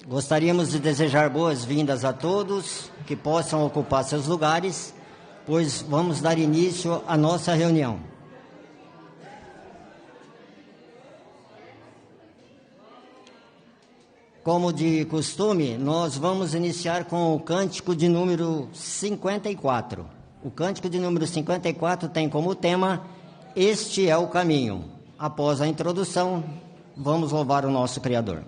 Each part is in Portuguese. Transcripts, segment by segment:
Gostaríamos de desejar boas-vindas a todos que possam ocupar seus lugares, pois vamos dar início à nossa reunião. Como de costume, nós vamos iniciar com o cântico de número 54. O cântico de número 54 tem como tema "Este é o caminho". Após a introdução, vamos louvar o nosso Criador.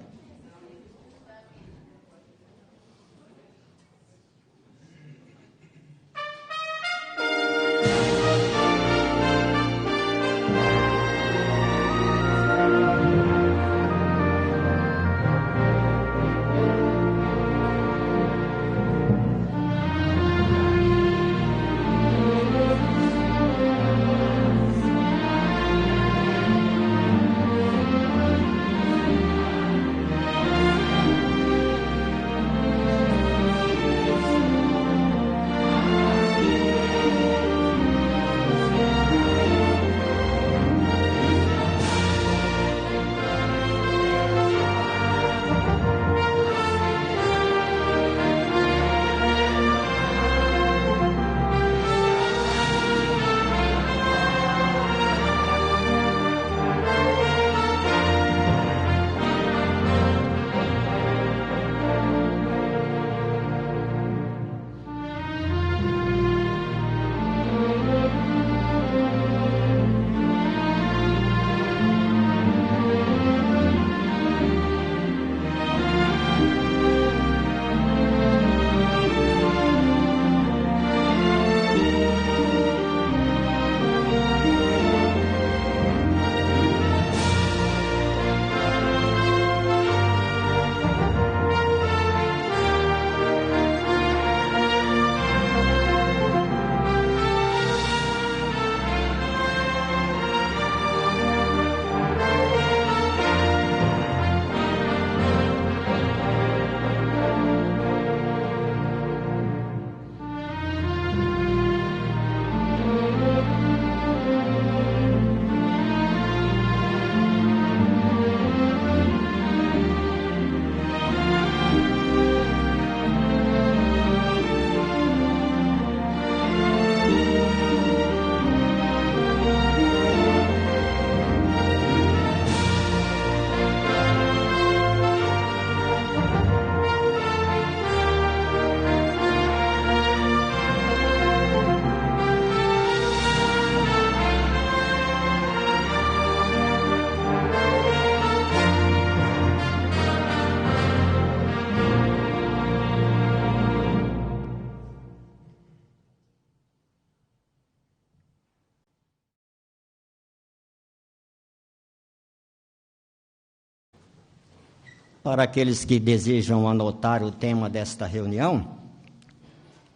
Para aqueles que desejam anotar o tema desta reunião,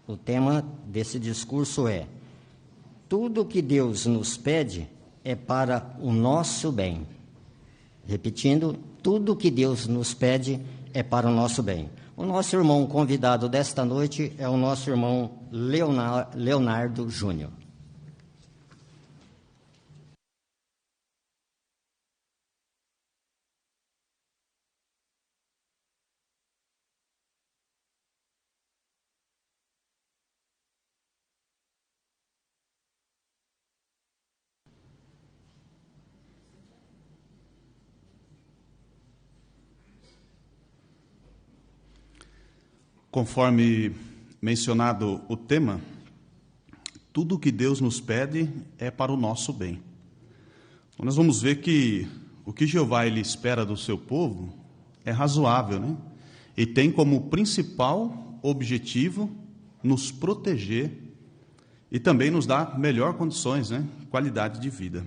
o tema desse discurso é: tudo que Deus nos pede é para o nosso bem. Repetindo, tudo que Deus nos pede é para o nosso bem. O nosso irmão convidado desta noite é o nosso irmão Leonardo Júnior. Conforme mencionado o tema, tudo o que Deus nos pede é para o nosso bem. Então, nós vamos ver que o que Jeová ele espera do seu povo é razoável, né? E tem como principal objetivo nos proteger e também nos dar melhor condições, né? Qualidade de vida.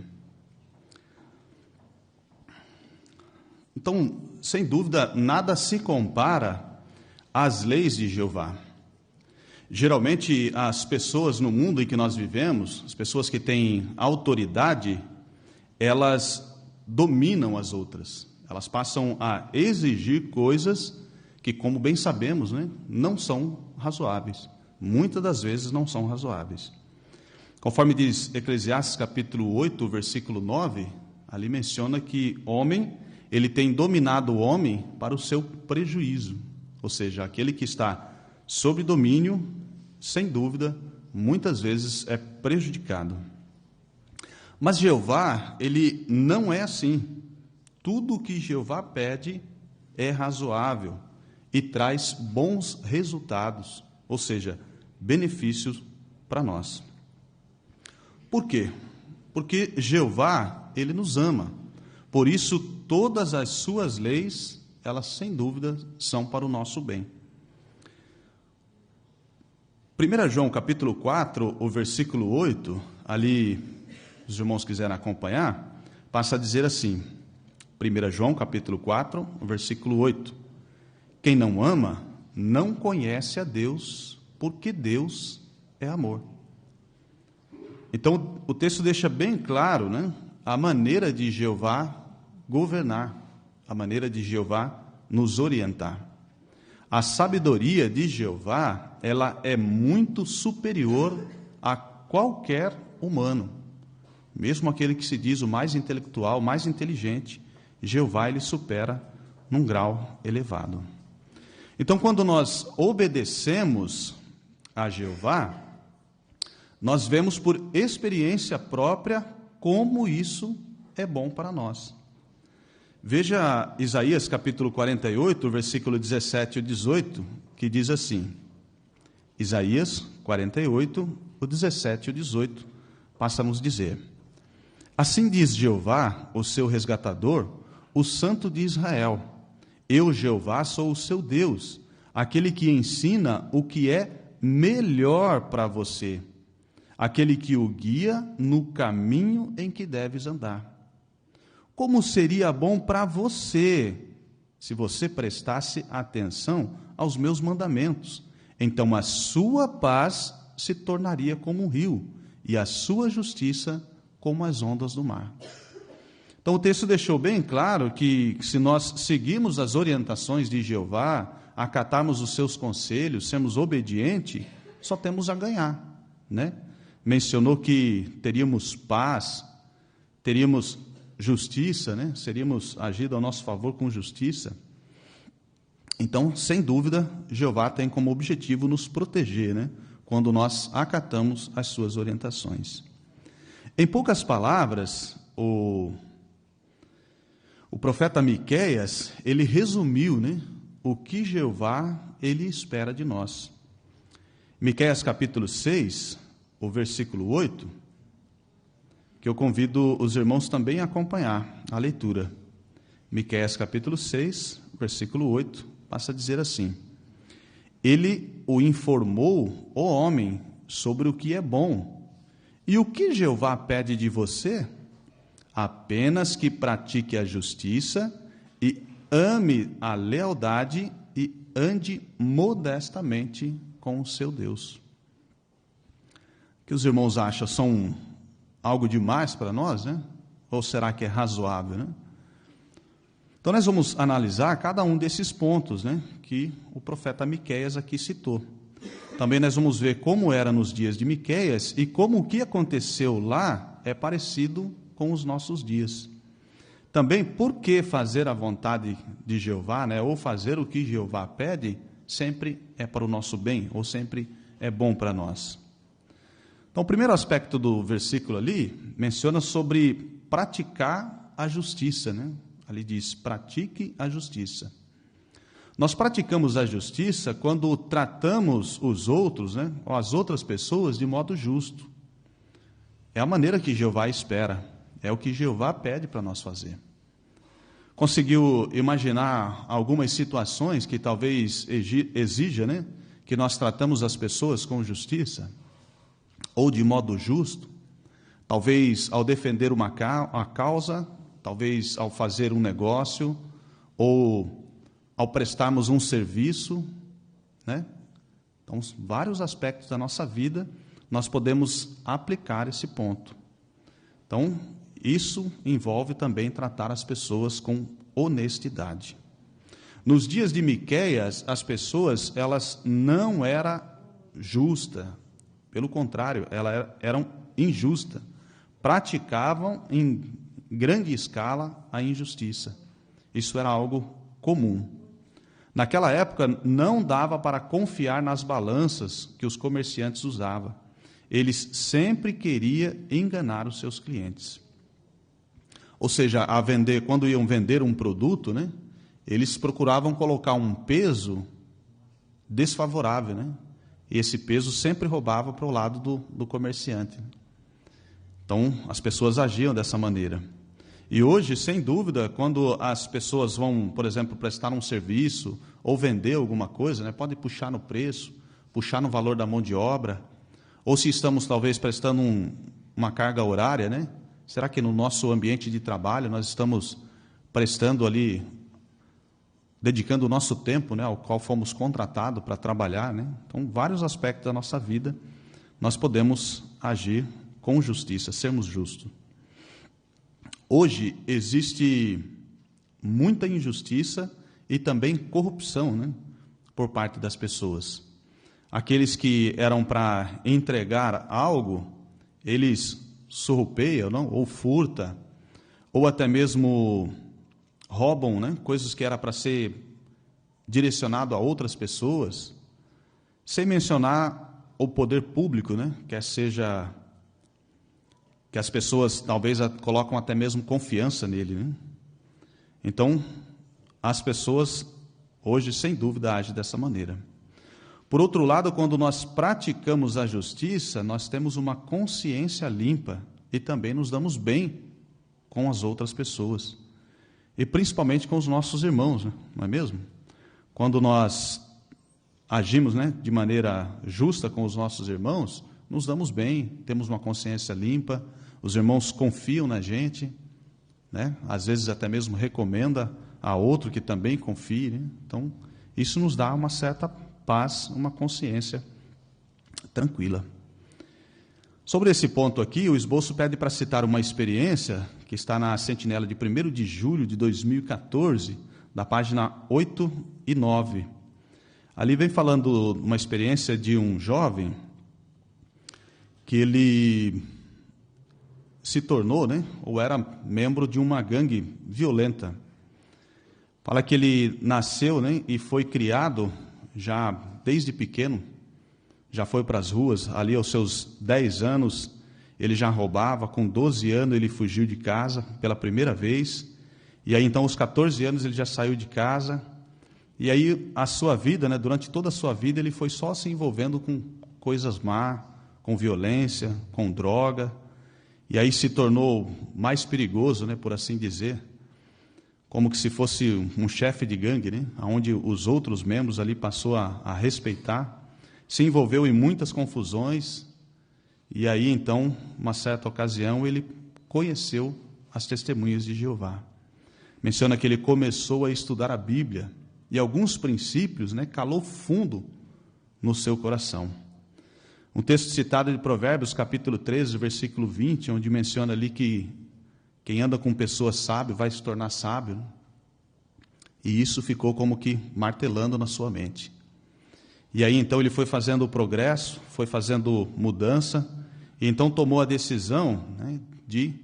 Então, sem dúvida, nada se compara às leis de Jeová. Geralmente, as pessoas no mundo em que nós vivemos, as pessoas que têm autoridade, elas dominam as outras. Elas passam a exigir coisas que, como bem sabemos, né, não são razoáveis. Muitas das vezes não são razoáveis. Conforme diz Eclesiastes capítulo 8, versículo 9, ali menciona que homem ele tem dominado o homem para o seu prejuízo. Ou seja, aquele que está sob domínio, sem dúvida, muitas vezes é prejudicado. Mas Jeová, ele não é assim. Tudo o que Jeová pede é razoável e traz bons resultados, ou seja, benefícios para nós. Por quê? Porque Jeová, ele nos ama. Por isso, todas as suas leis, elas sem dúvida são para o nosso bem. 1 João capítulo 4, o versículo 8, ali, os irmãos quiserem acompanhar, passa a dizer assim, 1 João capítulo 4, o versículo 8, quem não ama, não conhece a Deus, porque Deus é amor. Então, o texto deixa bem claro, né, a maneira de Jeová governar, a maneira de Jeová nos orientar. A sabedoria de Jeová, ela é muito superior a qualquer humano. Mesmo aquele que se diz o mais intelectual, mais inteligente, Jeová ele supera num grau elevado. Então, quando nós obedecemos a Jeová, nós vemos por experiência própria como isso é bom para nós. Veja Isaías capítulo 48, versículo 17 e 18, que diz assim, Isaías 48, o 17 e o 18, passa a nos dizer, assim diz Jeová, o seu resgatador, o Santo de Israel, eu, Jeová, sou o seu Deus, aquele que ensina o que é melhor para você, aquele que o guia no caminho em que deves andar. Como seria bom para você, se você prestasse atenção aos meus mandamentos, então a sua paz se tornaria como um rio, e a sua justiça como as ondas do mar. Então o texto deixou bem claro que se nós seguirmos as orientações de Jeová, acatarmos os seus conselhos, sermos obedientes, só temos a ganhar, né? Mencionou que teríamos paz, teríamos justiça, né? Seríamos agidos a nosso favor com justiça. Então, sem dúvida, Jeová tem como objetivo nos proteger, né? Quando nós acatamos as suas orientações. Em poucas palavras, o profeta Miqueias, ele resumiu, né, o que Jeová ele espera de nós. Miqueias capítulo 6, o versículo 8, que eu convido os irmãos também a acompanhar a leitura. Miqueias capítulo 6, versículo 8, passa a dizer assim, ele o informou, ó homem, sobre o que é bom. E o que Jeová pede de você? Apenas que pratique a justiça e ame a lealdade e ande modestamente com o seu Deus. O que os irmãos acham? São algo demais para nós, né? Ou será que é razoável, né? Então nós vamos analisar cada um desses pontos, né, que o profeta Miqueias aqui citou. Também nós vamos ver como era nos dias de Miqueias e como o que aconteceu lá é parecido com os nossos dias. Também por que fazer a vontade de Jeová, né, ou fazer o que Jeová pede, sempre é para o nosso bem, ou sempre é bom para nós. Então o primeiro aspecto do versículo ali menciona sobre praticar a justiça, né? Ali diz, pratique a justiça. Nós praticamos a justiça quando tratamos os outros, né, ou as outras pessoas de modo justo. É a maneira que Jeová espera, é o que Jeová pede para nós fazer. Conseguiu imaginar algumas situações que talvez exija, né, que nós tratamos as pessoas com justiça, ou de modo justo? Talvez ao defender uma causa, talvez ao fazer um negócio, ou ao prestarmos um serviço, né? Então, vários aspectos da nossa vida, nós podemos aplicar esse ponto. Então, isso envolve também tratar as pessoas com honestidade. Nos dias de Miqueias, as pessoas, elas não eram justas, pelo contrário, elas eram injustas, praticavam em grande escala a injustiça. Isso era algo comum. Naquela época, não dava para confiar nas balanças que os comerciantes usavam. Eles sempre queriam enganar os seus clientes. Ou seja, quando iam vender um produto, né, eles procuravam colocar um peso desfavorável, né? E esse peso sempre roubava para o lado do comerciante. Então, as pessoas agiam dessa maneira. E hoje, sem dúvida, quando as pessoas vão, por exemplo, prestar um serviço ou vender alguma coisa, né, pode puxar no preço, puxar no valor da mão de obra, ou se estamos talvez prestando uma carga horária, né? Será que no nosso ambiente de trabalho nós estamos prestando ali, dedicando o nosso tempo, né, ao qual fomos contratados para trabalhar, né? Então, vários aspectos da nossa vida nós podemos agir com justiça, sermos justos. Hoje existe muita injustiça e também corrupção, né, por parte das pessoas. Aqueles que eram para entregar algo, eles surrupeiam, não? Ou furtam, ou até mesmo roubam, né, coisas que era para ser direcionado a outras pessoas, sem mencionar o poder público, né, quer seja que as pessoas talvez colocam até mesmo confiança nele, né? Então, as pessoas hoje, sem dúvida, agem dessa maneira. Por outro lado, quando nós praticamos a justiça, nós temos uma consciência limpa e também nos damos bem com as outras pessoas. E principalmente com os nossos irmãos, né? Não é mesmo? Quando nós agimos, né, de maneira justa com os nossos irmãos, nos damos bem, temos uma consciência limpa, os irmãos confiam na gente, né? Às vezes até mesmo recomenda a outro que também confie, né? Então, isso nos dá uma certa paz, uma consciência tranquila. Sobre esse ponto aqui, o esboço pede para citar uma experiência que está na Sentinela de 1º de julho de 2014, da página 8 e 9. Ali vem falando uma experiência de um jovem que ele se tornou, né, ou era membro de uma gangue violenta. Fala que ele nasceu, né, e foi criado já desde pequeno, já foi para as ruas, ali aos seus 10 anos, ele já roubava, com 12 anos ele fugiu de casa pela primeira vez, e aí então aos 14 anos ele já saiu de casa, e aí a sua vida, né, durante toda a sua vida, ele foi só se envolvendo com coisas más, com violência, com droga, e aí se tornou mais perigoso, né, por assim dizer, como que se fosse um chefe de gangue, né, onde os outros membros ali passou a respeitar, se envolveu em muitas confusões, e aí então, uma certa ocasião, ele conheceu as testemunhas de Jeová. Menciona que ele começou a estudar a Bíblia, e alguns princípios, né, calou fundo no seu coração. Um texto citado de Provérbios, capítulo 13, versículo 20, onde menciona ali que quem anda com pessoas sábias vai se tornar sábio, né? E isso ficou como que martelando na sua mente. E aí então ele foi fazendo o progresso, foi fazendo mudança, e então tomou a decisão, né, de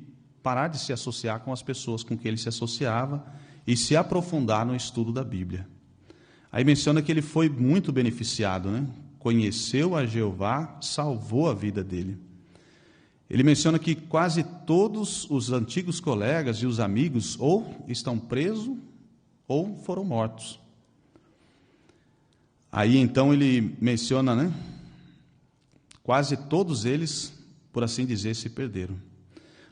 parar de se associar com as pessoas com que ele se associava e se aprofundar no estudo da Bíblia. Aí menciona que ele foi muito beneficiado, né? Conheceu a Jeová, salvou a vida dele. Ele menciona que quase todos os antigos colegas e os amigos ou estão presos ou foram mortos. Aí então ele menciona, né? Quase todos eles, por assim dizer, se perderam.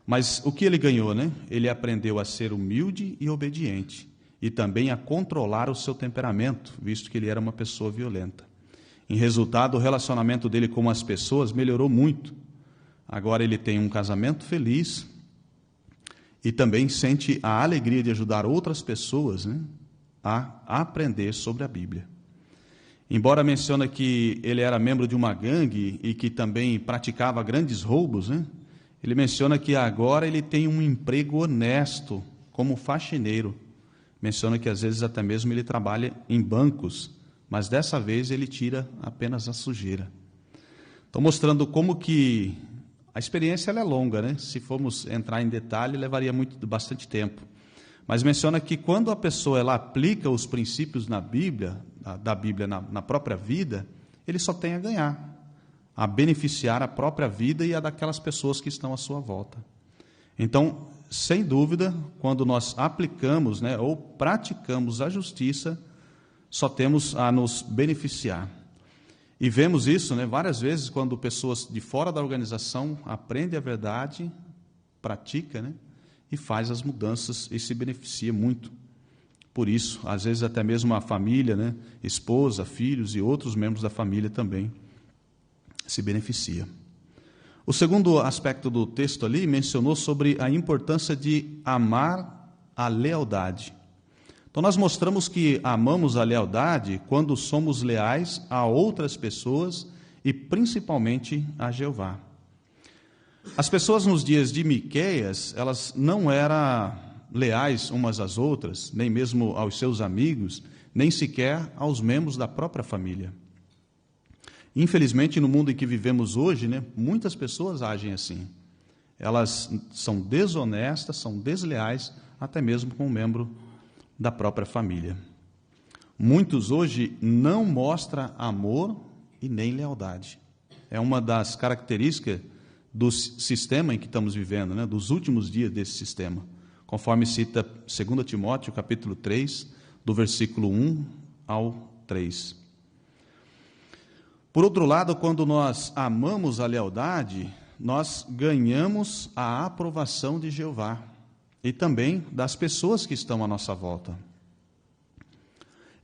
Mas o que ele ganhou, né? Ele aprendeu a ser humilde e obediente, e também a controlar o seu temperamento, visto que ele era uma pessoa violenta. Em resultado, o relacionamento dele com as pessoas melhorou muito. Agora ele tem um casamento feliz e também sente a alegria de ajudar outras pessoas, né, a aprender sobre a Bíblia. Embora mencione que ele era membro de uma gangue e que também praticava grandes roubos, né, ele menciona que agora ele tem um emprego honesto como faxineiro. Menciona que às vezes até mesmo ele trabalha em bancos, mas dessa vez ele tira apenas a sujeira. Estou mostrando como que a experiência ela é longa, né? Se formos entrar em detalhe, levaria bastante tempo. Mas menciona que quando a pessoa ela aplica os princípios da Bíblia na própria vida, ele só tem a ganhar, a beneficiar a própria vida e a daquelas pessoas que estão à sua volta. Então, sem dúvida, quando nós aplicamos, ou praticamos a justiça, só temos a nos beneficiar. E vemos isso, várias vezes, quando pessoas de fora da organização aprendem a verdade, pratica, e faz as mudanças e se beneficia muito. Por isso, às vezes até mesmo a família, esposa, filhos e outros membros da família também se beneficia. O segundo aspecto do texto ali mencionou sobre a importância de amar a lealdade. Então nós mostramos que amamos a lealdade quando somos leais a outras pessoas e principalmente a Jeová. As pessoas nos dias de Miqueias, elas não eram leais umas às outras, nem mesmo aos seus amigos, nem sequer aos membros da própria família. Infelizmente, no mundo em que vivemos hoje, muitas pessoas agem assim. Elas são desonestas, são desleais, até mesmo com um membro da própria família. Muitos hoje não mostram amor e nem lealdade. É uma das características do sistema em que estamos vivendo, dos últimos dias desse sistema, conforme cita 2 Timóteo, capítulo 3, do versículo 1 ao 3. Por outro lado, quando nós amamos a lealdade, nós ganhamos a aprovação de Jeová e também das pessoas que estão à nossa volta.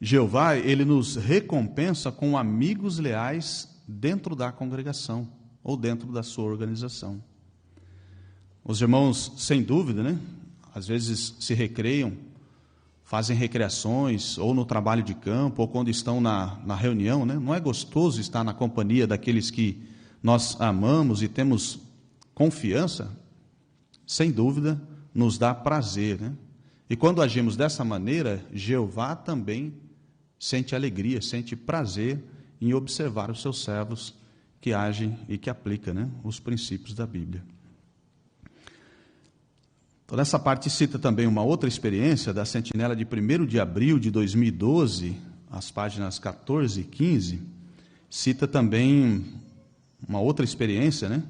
Jeová, ele nos recompensa com amigos leais dentro da congregação ou dentro da sua organização. Os irmãos, sem dúvida, às vezes se recreiam, fazem recreações, ou no trabalho de campo, ou quando estão na reunião, Não é gostoso estar na companhia daqueles que nós amamos e temos confiança? Sem dúvida, nos dá prazer, E quando agimos dessa maneira, Jeová também sente alegria, sente prazer em observar os seus servos que agem e que aplicam, os princípios da Bíblia. Então, nessa parte cita também uma outra experiência da Sentinela de 1º de abril de 2012, as páginas 14 e 15, cita também uma outra experiência,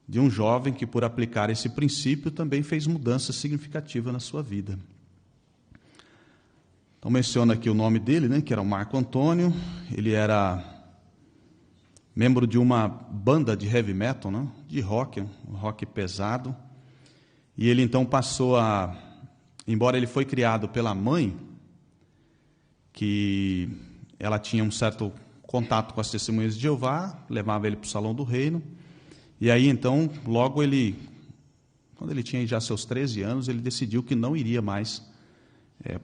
de um jovem que, por aplicar esse princípio, também fez mudança significativa na sua vida. Então, menciona aqui o nome dele, que era o Marco Antônio. Ele era membro de uma banda de heavy metal, de rock, um rock pesado. E ele então passou embora ele foi criado pela mãe, que ela tinha um certo contato com as testemunhas de Jeová, levava ele para o Salão do Reino, e aí então, logo quando ele tinha já seus 13 anos, ele decidiu que não iria mais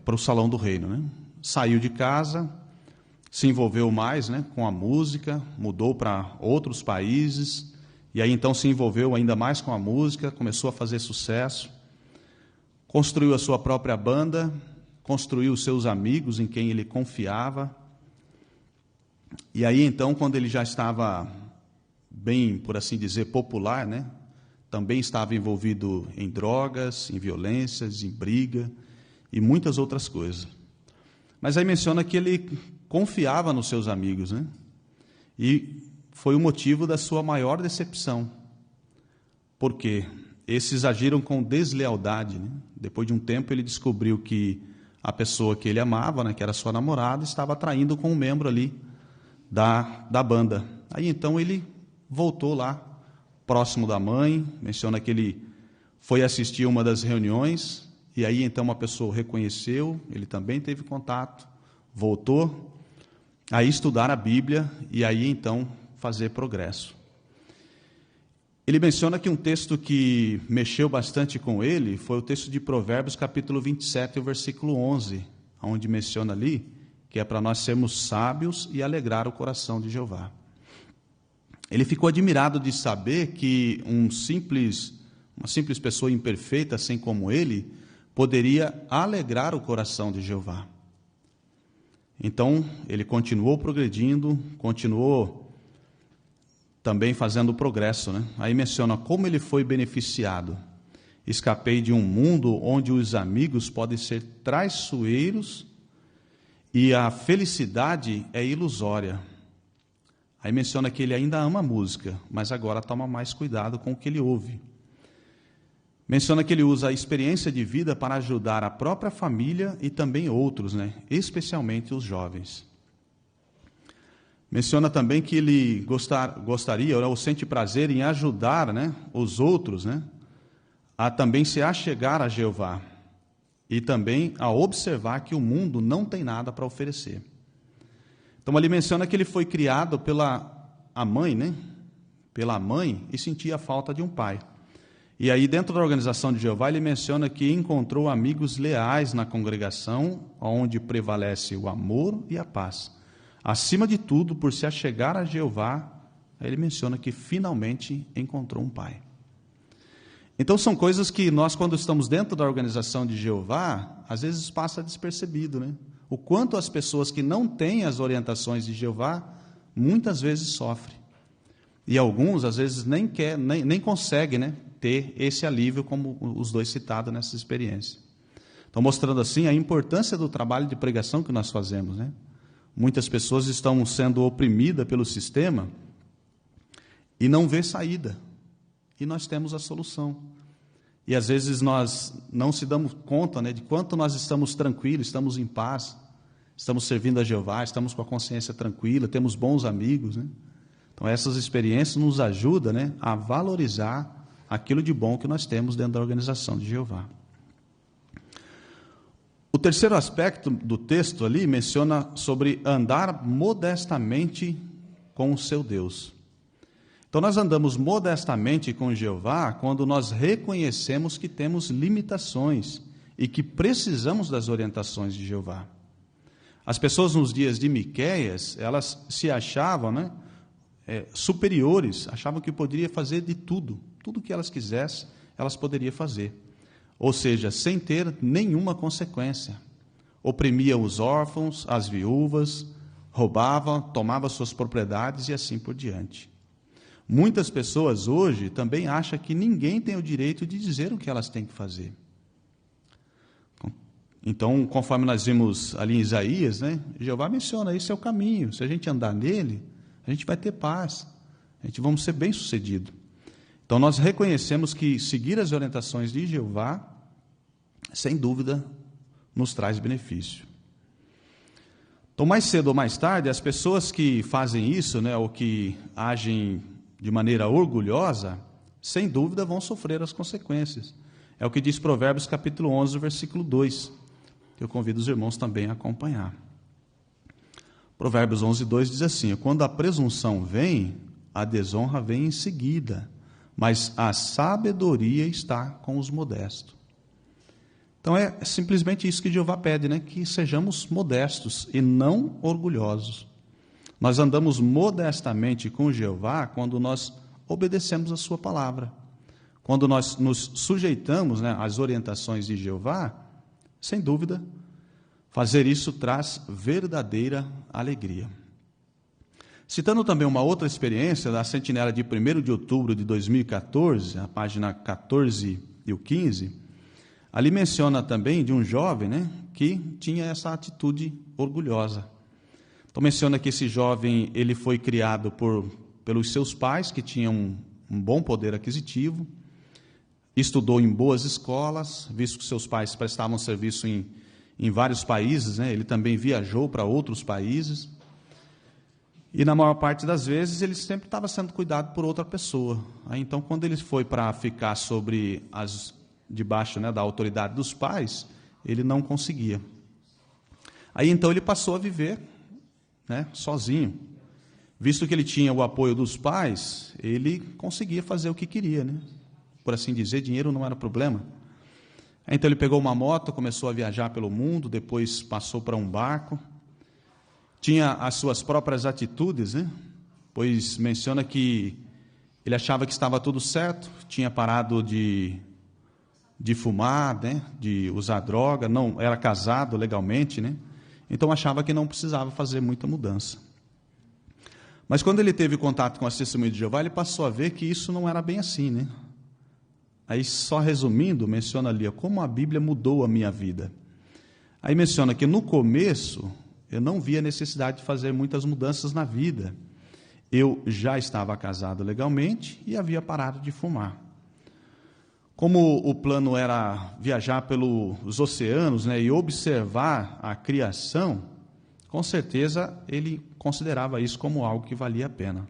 para o Salão do Reino, Saiu de casa, se envolveu mais, com a música, mudou para outros países, e aí então se envolveu ainda mais com a música, começou a fazer sucesso, construiu a sua própria banda, construiu os seus amigos em quem ele confiava. E aí então, quando ele já estava bem, por assim dizer, popular, também estava envolvido em drogas, em violências, em briga e muitas outras coisas. Mas aí menciona que ele confiava nos seus amigos, E foi o motivo da sua maior decepção, porque esses agiram com deslealdade. Depois de um tempo, ele descobriu que a pessoa que ele amava, que era sua namorada, estava traindo com um membro ali da banda. Aí então ele voltou lá, próximo da mãe, menciona que ele foi assistir uma das reuniões, e aí então uma pessoa o reconheceu, ele também teve contato, voltou a estudar a Bíblia, e aí então fazer progresso. Ele menciona que um texto que mexeu bastante com ele foi o texto de Provérbios, capítulo 27, o versículo 11, onde menciona ali que é para nós sermos sábios e alegrar o coração de Jeová. Ele ficou admirado de saber que uma simples pessoa imperfeita, assim como ele, poderia alegrar o coração de Jeová. Então, ele continuou progredindo, continuou também fazendo progresso, Aí menciona como ele foi beneficiado. Escapei de um mundo onde os amigos podem ser traiçoeiros e a felicidade é ilusória. Aí menciona que ele ainda ama a música, mas agora toma mais cuidado com o que ele ouve. Menciona que ele usa a experiência de vida para ajudar a própria família e também outros, né? Especialmente os jovens. Menciona também que ele gostaria, ou sente prazer em ajudar, né, os outros, né, a também se achegar a Jeová e também a observar que o mundo não tem nada para oferecer. Então, ali menciona que ele foi criado pela mãe, né, pela mãe, e sentia a falta de um pai. E aí, dentro da organização de Jeová, ele menciona que encontrou amigos leais na congregação, onde prevalece o amor e a paz. Acima de tudo, por se achegar a Jeová, ele menciona que finalmente encontrou um pai. Então, são coisas que nós, quando estamos dentro da organização de Jeová, às vezes passa despercebido, né? O quanto as pessoas que não têm as orientações de Jeová, muitas vezes sofrem. E alguns, às vezes, nem conseguem, né, ter esse alívio, como os dois citados nessa experiência. Então, mostrando assim a importância do trabalho de pregação que nós fazemos, né? Muitas pessoas estão sendo oprimidas pelo sistema e não vê saída. E nós temos a solução. E às vezes nós não se damos conta, né, de quanto nós estamos tranquilos, estamos em paz, estamos servindo a Jeová, estamos com a consciência tranquila, temos bons amigos, né? Então essas experiências nos ajudam, né, a valorizar aquilo de bom que nós temos dentro da organização de Jeová. O terceiro aspecto do texto ali menciona sobre andar modestamente com o seu Deus. Então nós andamos modestamente com Jeová quando nós reconhecemos que temos limitações e que precisamos das orientações de Jeová. As pessoas nos dias de Miqueias, elas se achavam, né, superiores, achavam que poderia fazer de tudo que elas quisessem, elas poderiam fazer. Ou seja, sem ter nenhuma consequência. Oprimia os órfãos, as viúvas, roubava, tomava suas propriedades e assim por diante. Muitas pessoas hoje também acham que ninguém tem o direito de dizer o que elas têm que fazer. Então, conforme nós vimos ali em Isaías, né, Jeová menciona, esse é o caminho. Se a gente andar nele, a gente vai ter paz. A gente vamos ser bem-sucedido. Então, nós reconhecemos que seguir as orientações de Jeová, sem dúvida, nos traz benefício. Então, mais cedo ou mais tarde, as pessoas que fazem isso, né, ou que agem de maneira orgulhosa, sem dúvida vão sofrer as consequências. É o que diz Provérbios capítulo 11, versículo 2, que eu convido os irmãos também a acompanhar. Provérbios 11, 2 diz assim: quando a presunção vem, a desonra vem em seguida, mas a sabedoria está com os modestos. Então é simplesmente isso que Jeová pede, né? Que sejamos modestos e não orgulhosos. Nós andamos modestamente com Jeová quando nós obedecemos a sua palavra. Quando nós nos sujeitamos, né, às orientações de Jeová, sem dúvida, fazer isso traz verdadeira alegria. Citando também uma outra experiência da Sentinela de 1º de outubro de 2014, a página 14 e o 15, ali menciona também de um jovem, né, que tinha essa atitude orgulhosa. Então menciona que esse jovem ele foi criado pelos seus pais, que tinham um bom poder aquisitivo, estudou em boas escolas, visto que seus pais prestavam serviço em vários países, né, ele também viajou para outros países. E na maior parte das vezes ele sempre estava sendo cuidado por outra pessoa. Aí, então, quando ele foi para ficar debaixo, né, da autoridade dos pais, ele não conseguia. Aí então ele passou a viver, né, sozinho. Visto que ele tinha o apoio dos pais, ele conseguia fazer o que queria, né? Por assim dizer, dinheiro não era problema. Aí, então ele pegou uma moto, começou a viajar pelo mundo, depois passou para um barco. Tinha as suas próprias atitudes, né? Pois menciona que ele achava que estava tudo certo, tinha parado de fumar, né? De usar droga, não era casado legalmente, né? Então achava que não precisava fazer muita mudança. Mas quando ele teve contato com as testemunhas de Jeová, ele passou a ver que isso não era bem assim, né? Aí, só resumindo, menciona ali como a Bíblia mudou a minha vida. Aí menciona que no começo eu não via necessidade de fazer muitas mudanças na vida. Eu já estava casado legalmente e havia parado de fumar. Como o plano era viajar pelos oceanos, né, e observar a criação, com certeza ele considerava isso como algo que valia a pena.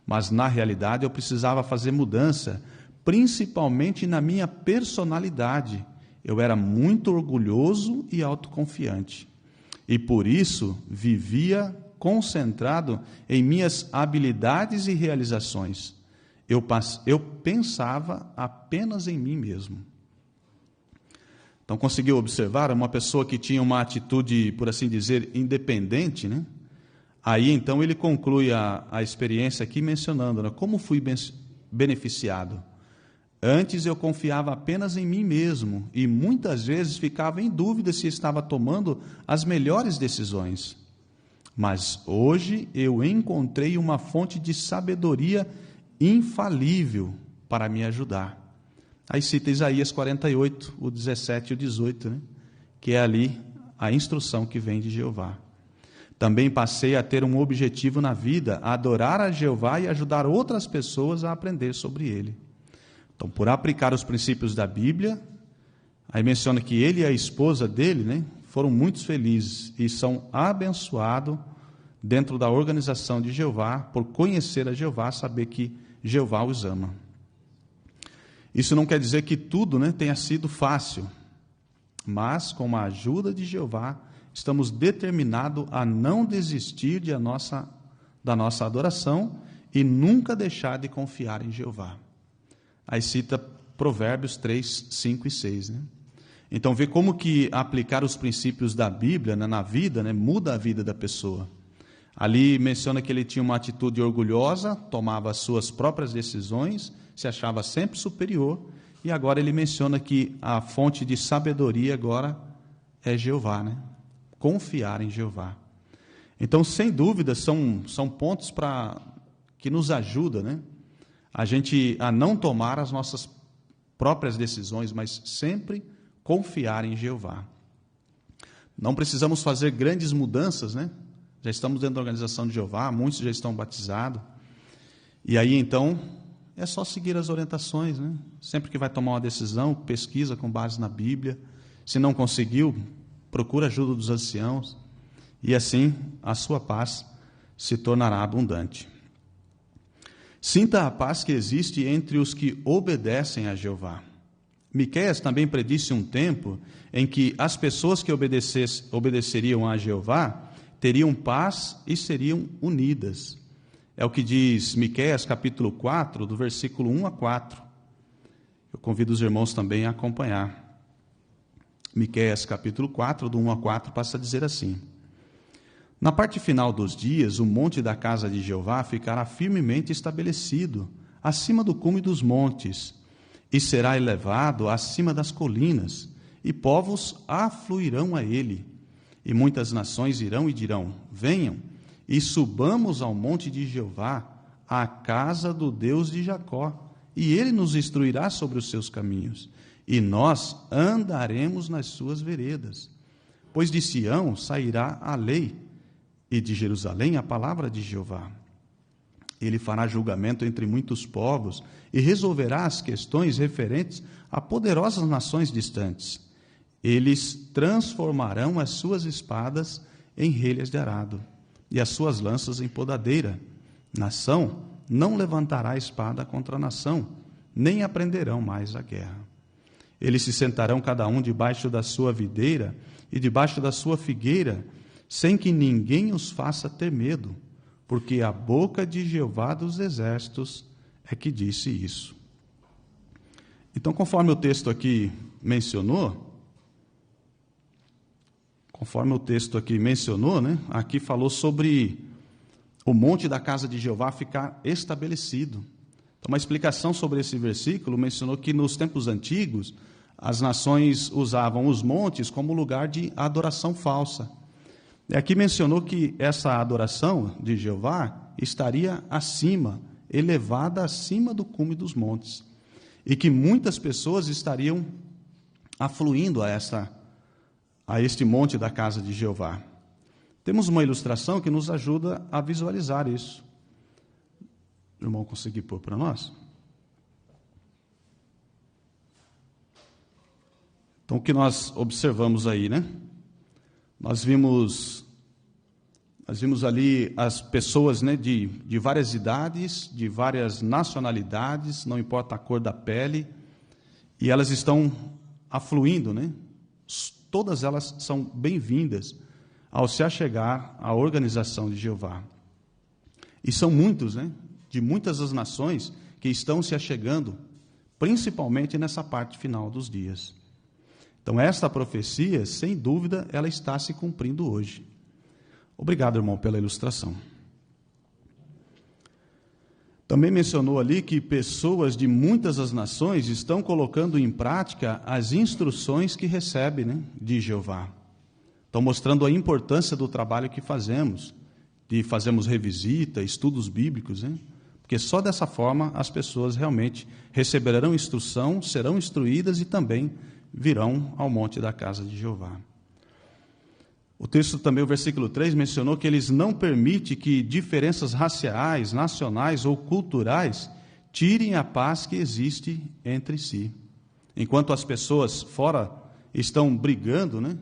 Mas, na realidade, eu precisava fazer mudança, principalmente na minha personalidade. Eu era muito orgulhoso e autoconfiante. E, por isso, vivia concentrado em minhas habilidades e realizações. Eu pensava apenas em mim mesmo. Então, conseguiu observar uma pessoa que tinha uma atitude, por assim dizer, independente, né? Aí, então, ele conclui a experiência aqui mencionando, né, como fui beneficiado. Antes eu confiava apenas em mim mesmo e muitas vezes ficava em dúvida se estava tomando as melhores decisões. Mas hoje eu encontrei uma fonte de sabedoria infalível para me ajudar. Aí cita Isaías 48, o 17 e o 18, né? Que é ali a instrução que vem de Jeová. Também passei a ter um objetivo na vida, a adorar a Jeová e ajudar outras pessoas a aprender sobre ele. Então, por aplicar os princípios da Bíblia, aí menciona que ele e a esposa dele, né, foram muito felizes e são abençoados dentro da organização de Jeová, por conhecer a Jeová, saber que Jeová os ama. Isso não quer dizer que tudo, né, tenha sido fácil, mas com a ajuda de Jeová, estamos determinados a não desistir da nossa adoração e nunca deixar de confiar em Jeová. Aí cita Provérbios 3, 5 e 6. Né? Então, vê como que aplicar os princípios da Bíblia, né, na vida, né, muda a vida da pessoa. Ali menciona que ele tinha uma atitude orgulhosa, tomava as suas próprias decisões, se achava sempre superior, e agora ele menciona que a fonte de sabedoria agora é Jeová, né? Confiar em Jeová. Então, sem dúvida, são pontos que nos ajudam, né? A gente a não tomar as nossas próprias decisões, mas sempre confiar em Jeová. Não precisamos fazer grandes mudanças, né? Já estamos dentro da organização de Jeová, muitos já estão batizados. E aí, então, é só seguir as orientações, né? Sempre que vai tomar uma decisão, pesquisa com base na Bíblia. Se não conseguiu, procura ajuda dos anciãos. E assim, a sua paz se tornará abundante. Sinta a paz que existe entre os que obedecem a Jeová. Miqueias também predisse um tempo em que as pessoas que obedeceriam a Jeová teriam paz e seriam unidas. É o que diz Miqueias capítulo 4, do versículo 1 a 4. Eu convido os irmãos também a acompanhar. Miqueias capítulo 4, do 1 a 4, passa a dizer assim: Na parte final dos dias, o monte da casa de Jeová ficará firmemente estabelecido, acima do cume dos montes, e será elevado acima das colinas, e povos afluirão a ele. E muitas nações irão e dirão: Venham, e subamos ao monte de Jeová, à casa do Deus de Jacó, e ele nos instruirá sobre os seus caminhos, e nós andaremos nas suas veredas. Pois de Sião sairá a lei, e de Jerusalém a palavra de Jeová. Ele fará julgamento entre muitos povos e resolverá as questões referentes a poderosas nações distantes. Eles transformarão as suas espadas em relhas de arado e as suas lanças em podadeira. Nação não levantará espada contra nação, nem aprenderão mais a guerra. Eles se sentarão cada um debaixo da sua videira e debaixo da sua figueira, sem que ninguém os faça ter medo, porque a boca de Jeová dos exércitos é que disse isso. Então, conforme o texto aqui mencionou, né, aqui falou sobre o monte da casa de Jeová ficar estabelecido. Então, uma explicação sobre esse versículo mencionou que nos tempos antigos, as nações usavam os montes como lugar de adoração falsa. E aqui mencionou que essa adoração de Jeová estaria acima, elevada acima do cume dos montes. e que muitas pessoas estariam afluindo a este monte da casa de Jeová. Temos uma ilustração que nos ajuda a visualizar isso. O irmão conseguir pôr para nós? Então, o que nós observamos aí, né? Nós vimos ali as pessoas, né, de várias idades, de várias nacionalidades, não importa a cor da pele, e elas estão afluindo, né? Todas elas são bem-vindas ao se achegar à organização de Jeová. E são muitos, né? De muitas as nações que estão se achegando, principalmente nessa parte final dos dias. Então, esta profecia, sem dúvida, ela está se cumprindo hoje. Obrigado, irmão, pela ilustração. Também mencionou ali que pessoas de muitas as nações estão colocando em prática as instruções que recebem, né, de Jeová. Estão mostrando a importância do trabalho que fazemos, de fazermos revisita, estudos bíblicos, né? Porque só dessa forma as pessoas realmente receberão instrução, serão instruídas e também virão ao monte da casa de Jeová. O texto também, o versículo 3, mencionou que eles não permitem que diferenças raciais, nacionais ou culturais tirem a paz que existe entre si. Enquanto as pessoas fora estão brigando, né?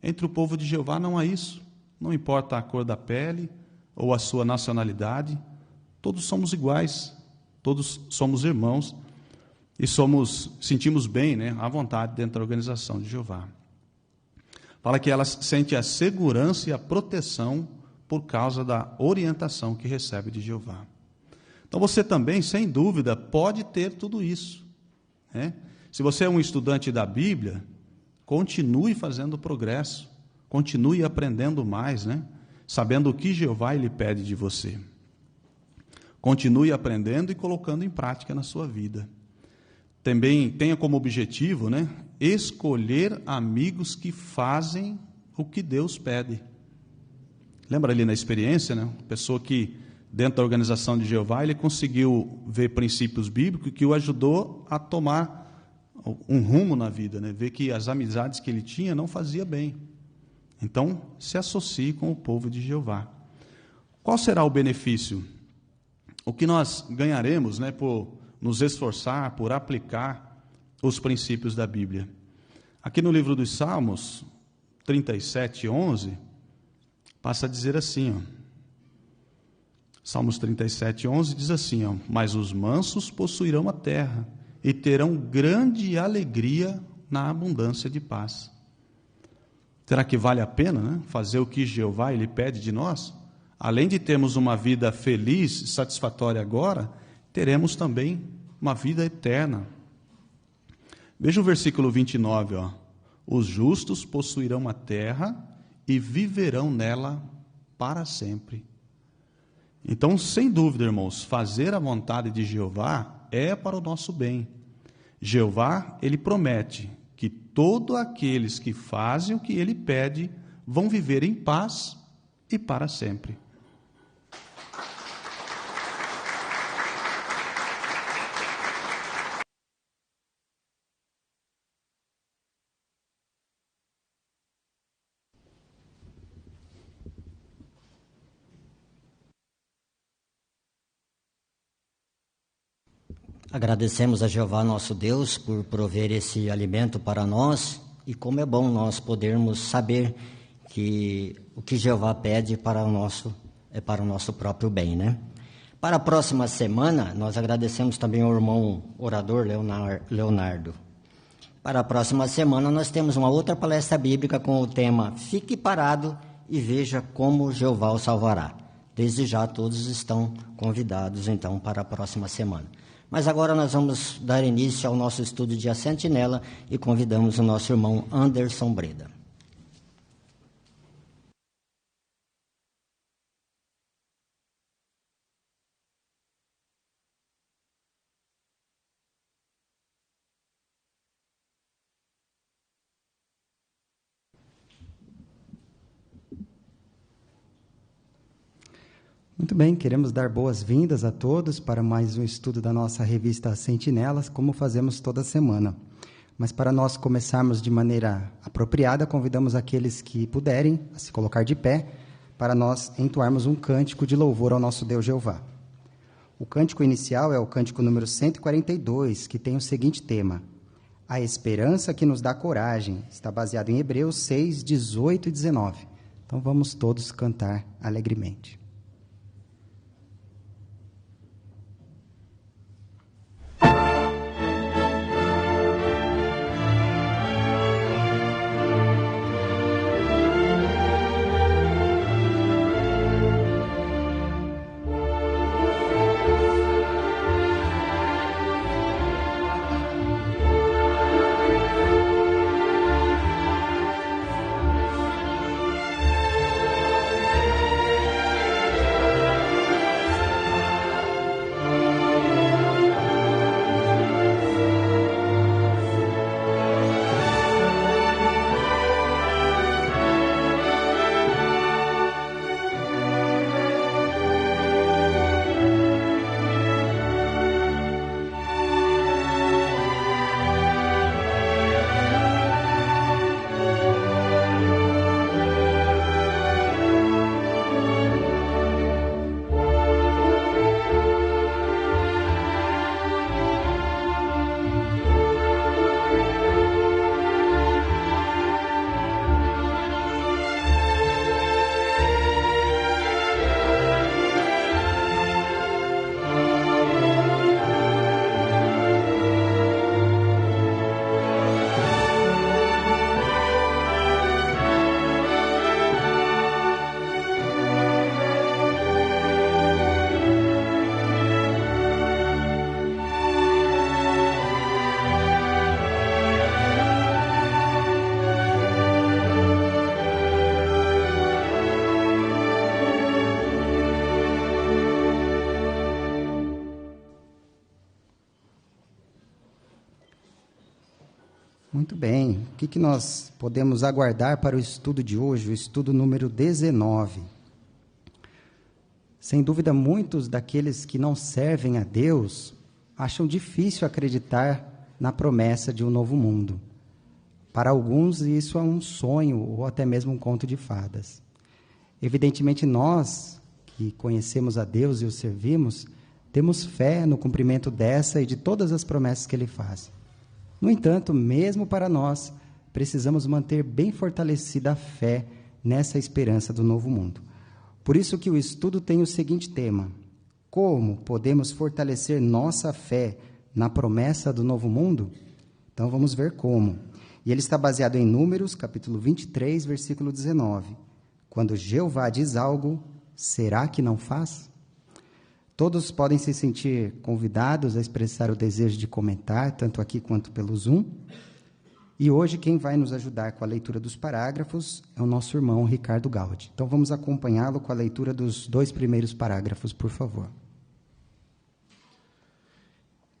Entre o povo de Jeová não há isso. Não importa a cor da pele ou a sua nacionalidade, todos somos iguais, todos somos irmãos e sentimos bem, né, à vontade dentro da organização de Jeová. Fala que elas sentem a segurança e a proteção por causa da orientação que recebe de Jeová. Então você também, sem dúvida, pode ter tudo isso, né? Se você é um estudante da Bíblia, continue fazendo progresso, continue aprendendo mais, né? Sabendo o que Jeová lhe pede de você. Continue aprendendo e colocando em prática na sua vida. Também tenha como objetivo, né, escolher amigos que fazem o que Deus pede. Lembra ali na experiência, né? Pessoa que, dentro da organização de Jeová, ele conseguiu ver princípios bíblicos que o ajudou a tomar um rumo na vida, né? Ver que as amizades que ele tinha não fazia bem. Então, se associe com o povo de Jeová. Qual será o benefício? O que nós ganharemos, né, por nos esforçar, por aplicar os princípios da Bíblia? Aqui no livro dos Salmos, 37:11, passa a dizer assim, ó. Salmos 37:11 diz assim, ó: mas os mansos possuirão a terra e terão grande alegria na abundância de paz. Será que vale a pena, né, fazer o que Jeová ele pede de nós? Além de termos uma vida feliz e satisfatória agora, teremos também uma vida eterna. Veja o versículo 29, ó. Os justos possuirão a terra e viverão nela para sempre. Então, sem dúvida, irmãos, fazer a vontade de Jeová é para o nosso bem. Jeová, ele promete que todos aqueles que fazem o que ele pede vão viver em paz e para sempre. Agradecemos a Jeová nosso Deus por prover esse alimento para nós, e como é bom nós podermos saber que o que Jeová pede para é para o nosso próprio bem, né? Para a próxima semana, nós agradecemos também ao irmão orador Leonardo. Para a próxima semana, nós temos uma outra palestra bíblica com o tema Fique parado e veja como Jeová o salvará. Desde já todos estão convidados, então, para a próxima semana. Mas agora nós vamos dar início ao nosso estudo de A Sentinela e convidamos o nosso irmão Anderson Breda. Muito bem, queremos dar boas-vindas a todos para mais um estudo da nossa revista Sentinelas, como fazemos toda semana. Mas para nós começarmos de maneira apropriada, convidamos aqueles que puderem a se colocar de pé para nós entoarmos um cântico de louvor ao nosso Deus Jeová. O cântico inicial é o cântico número 142, que tem o seguinte tema: A esperança que nos dá coragem. Está baseado em Hebreus 6, 18 e 19. Então vamos todos cantar alegremente. Muito bem. O que nós podemos aguardar para o estudo de hoje, o estudo número 19? Sem dúvida, muitos daqueles que não servem a Deus acham difícil acreditar na promessa de um novo mundo. Para alguns, isso é um sonho ou até mesmo um conto de fadas. Evidentemente, nós, que conhecemos a Deus e o servimos, temos fé no cumprimento dessa e de todas as promessas que Ele faz. No entanto, mesmo para nós, precisamos manter bem fortalecida a fé nessa esperança do novo mundo. Por isso que o estudo tem o seguinte tema: como podemos fortalecer nossa fé na promessa do novo mundo? Então vamos ver como. E ele está baseado em Números, capítulo 23, versículo 19. Quando Jeová diz algo, será que não faz? Todos podem se sentir convidados a expressar o desejo de comentar, tanto aqui quanto pelo Zoom. E hoje quem vai nos ajudar com a leitura dos parágrafos é o nosso irmão Ricardo Gaudi. Então vamos acompanhá-lo com a leitura dos 2 primeiros parágrafos, por favor.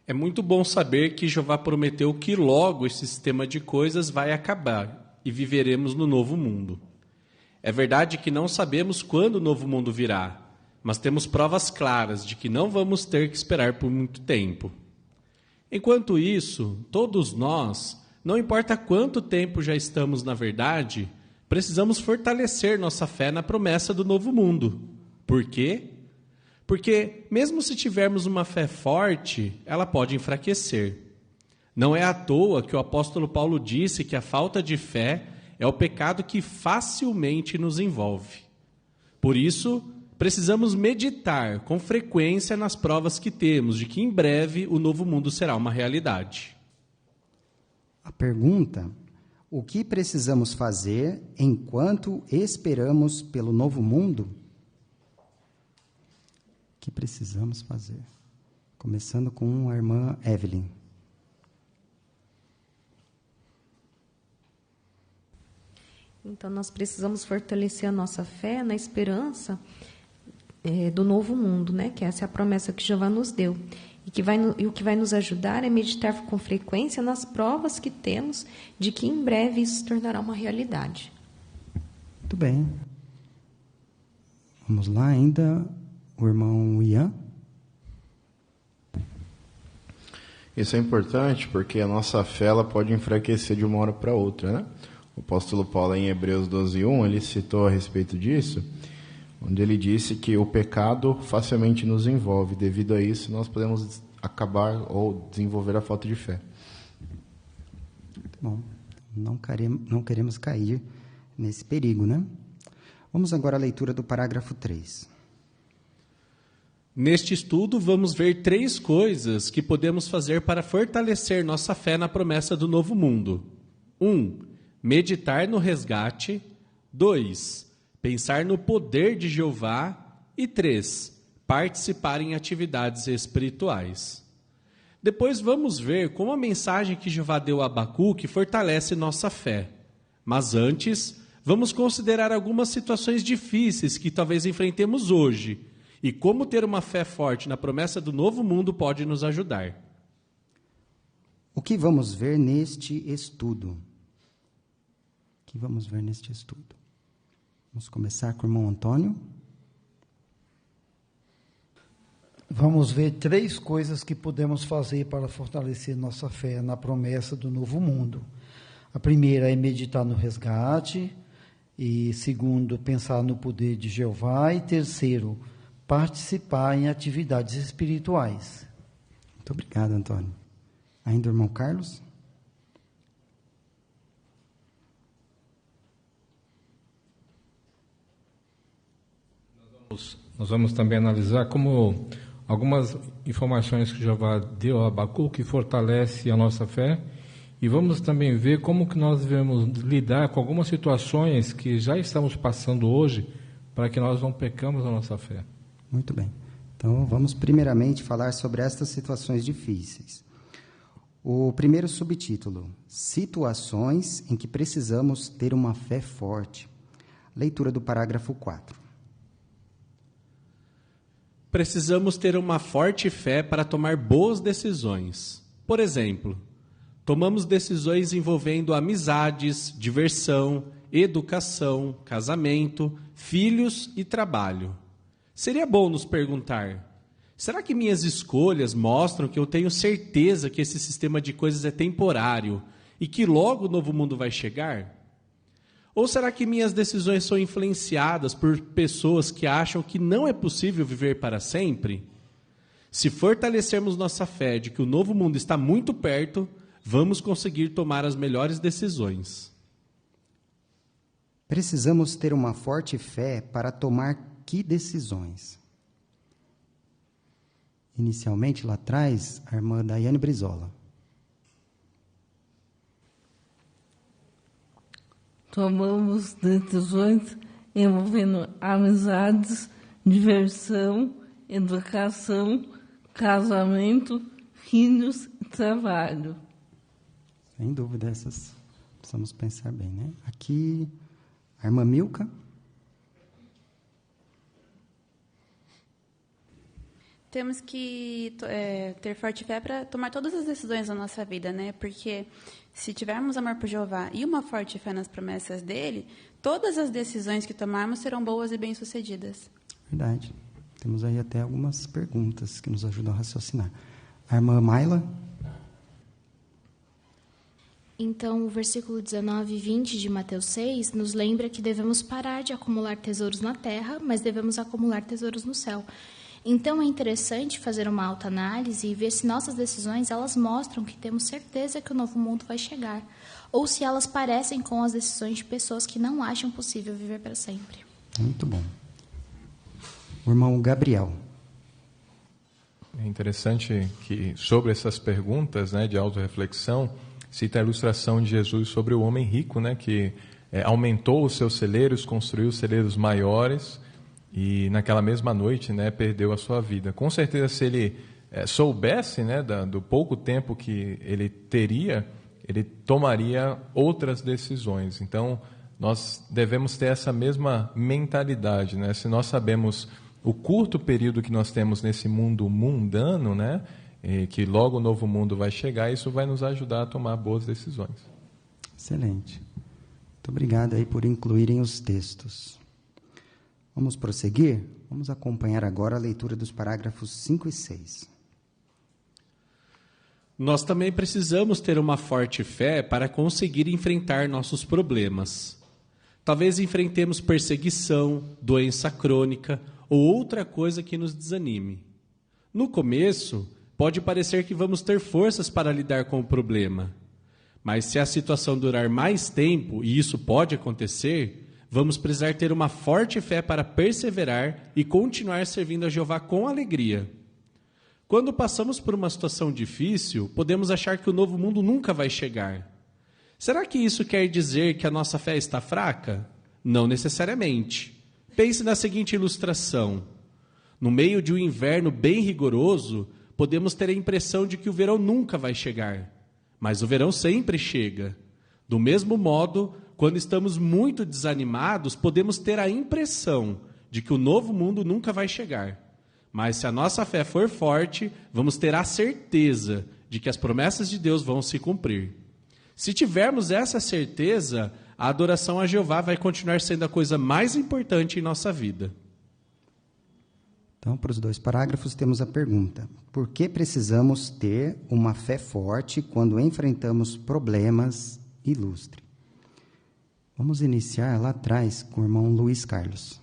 É muito bom saber que Jeová prometeu que logo esse sistema de coisas vai acabar e viveremos no novo mundo. É verdade que não sabemos quando o novo mundo virá, mas temos provas claras de que não vamos ter que esperar por muito tempo. Enquanto isso, todos nós, não importa quanto tempo já estamos na verdade, precisamos fortalecer nossa fé na promessa do novo mundo. Por quê? Porque, mesmo se tivermos uma fé forte, ela pode enfraquecer. Não é à toa que o apóstolo Paulo disse que a falta de fé é o pecado que facilmente nos envolve. Por isso, precisamos meditar com frequência nas provas que temos de que em breve o novo mundo será uma realidade. A pergunta: o que precisamos fazer enquanto esperamos pelo novo mundo? O que precisamos fazer? Começando com a irmã Evelyn. Então, nós precisamos fortalecer a nossa fé na esperança do novo mundo, né? Que essa é a promessa que Jeová nos deu. E o que vai nos ajudar é meditar com frequência nas provas que temos de que em breve isso se tornará uma realidade. Muito bem. Vamos lá ainda. O irmão Ian. Isso é importante porque a nossa fé ela pode enfraquecer de uma hora para outra, né? O apóstolo Paulo, em Hebreus 12:1, ele citou a respeito disso, onde ele disse que o pecado facilmente nos envolve. Devido a isso, nós podemos acabar ou desenvolver a falta de fé. Bom, não queremos cair nesse perigo, né? Vamos agora à leitura do parágrafo 3. Neste estudo, vamos ver 3 coisas que podemos fazer para fortalecer nossa fé na promessa do novo mundo. 1. Meditar no resgate. 2. Pensar no poder de Jeová. E 3. Participar em atividades espirituais. Depois vamos ver como a mensagem que Jeová deu a Abacuque fortalece nossa fé. Mas antes, vamos considerar algumas situações difíceis que talvez enfrentemos hoje e como ter uma fé forte na promessa do novo mundo pode nos ajudar. O que vamos ver neste estudo? Vamos começar com o irmão Antônio. Vamos ver 3 coisas que podemos fazer para fortalecer nossa fé na promessa do novo mundo. A primeira é meditar no resgate, e segundo, pensar no poder de Jeová, e terceiro, participar em atividades espirituais. Muito obrigado, Antônio. Ainda o irmão Carlos? Nós vamos também analisar como algumas informações que Jeová deu a Abacuque fortalece a nossa fé, e vamos também ver como que nós devemos lidar com algumas situações que já estamos passando hoje para que nós não pecamos a nossa fé. Muito bem. Então, vamos primeiramente falar sobre estas situações difíceis. O primeiro subtítulo: Situações em que precisamos ter uma fé forte. Leitura do parágrafo 4. Precisamos ter uma forte fé para tomar boas decisões. Por exemplo, tomamos decisões envolvendo amizades, diversão, educação, casamento, filhos e trabalho. Seria bom nos perguntar: será que minhas escolhas mostram que eu tenho certeza que esse sistema de coisas é temporário e que logo o novo mundo vai chegar? Ou será que minhas decisões são influenciadas por pessoas que acham que não é possível viver para sempre? Se fortalecermos nossa fé de que o novo mundo está muito perto, vamos conseguir tomar as melhores decisões. Precisamos ter uma forte fé para tomar que decisões? Inicialmente, lá atrás, a irmã Daiane Brizola. Tomamos decisões envolvendo amizades, diversão, educação, casamento, filhos e trabalho. Sem dúvida, essas precisamos pensar bem, né? Aqui, a irmã Milka. Temos que ter forte fé para tomar todas as decisões da nossa vida, né? Porque se tivermos amor por Jeová e uma forte fé nas promessas dele, todas as decisões que tomarmos serão boas e bem-sucedidas. Verdade. Temos aí até algumas perguntas que nos ajudam a raciocinar. A irmã Maila. Então, o versículo 19 e 20 de Mateus 6 nos lembra que devemos parar de acumular tesouros na terra, mas devemos acumular tesouros no céu. Então, é interessante fazer uma autoanálise e ver se nossas decisões elas mostram que temos certeza que o novo mundo vai chegar, ou se elas parecem com as decisões de pessoas que não acham possível viver para sempre. Muito bom. O irmão Gabriel. É interessante que, sobre essas perguntas, né, de autorreflexão, cita a ilustração de Jesus sobre o homem rico, né, que aumentou os seus celeiros, construiu celeiros maiores, e naquela mesma noite, né, perdeu a sua vida. Com certeza, se ele soubesse, né, do pouco tempo que ele teria, ele tomaria outras decisões. Então, nós devemos ter essa mesma mentalidade, né? Se nós sabemos o curto período que nós temos nesse mundo mundano, né, que logo o novo mundo vai chegar, isso vai nos ajudar a tomar boas decisões. Excelente. Muito obrigado aí por incluírem os textos. Vamos prosseguir? Vamos acompanhar agora a leitura dos parágrafos 5 e 6. Nós também precisamos ter uma forte fé para conseguir enfrentar nossos problemas. Talvez enfrentemos perseguição, doença crônica ou outra coisa que nos desanime. No começo, pode parecer que vamos ter forças para lidar com o problema. Mas se a situação durar mais tempo, e isso pode acontecer, vamos precisar ter uma forte fé para perseverar e continuar servindo a Jeová com alegria. Quando passamos por uma situação difícil, podemos achar que o novo mundo nunca vai chegar. Será que isso quer dizer que a nossa fé está fraca? Não necessariamente. Pense na seguinte ilustração. No meio de um inverno bem rigoroso, podemos ter a impressão de que o verão nunca vai chegar. Mas o verão sempre chega. Do mesmo modo, quando estamos muito desanimados, podemos ter a impressão de que o novo mundo nunca vai chegar. Mas se a nossa fé for forte, vamos ter a certeza de que as promessas de Deus vão se cumprir. Se tivermos essa certeza, a adoração a Jeová vai continuar sendo a coisa mais importante em nossa vida. Então, para os 2 parágrafos, temos a pergunta: por que precisamos ter uma fé forte quando enfrentamos problemas? Ilustre. Vamos iniciar lá atrás com o irmão Luiz Carlos.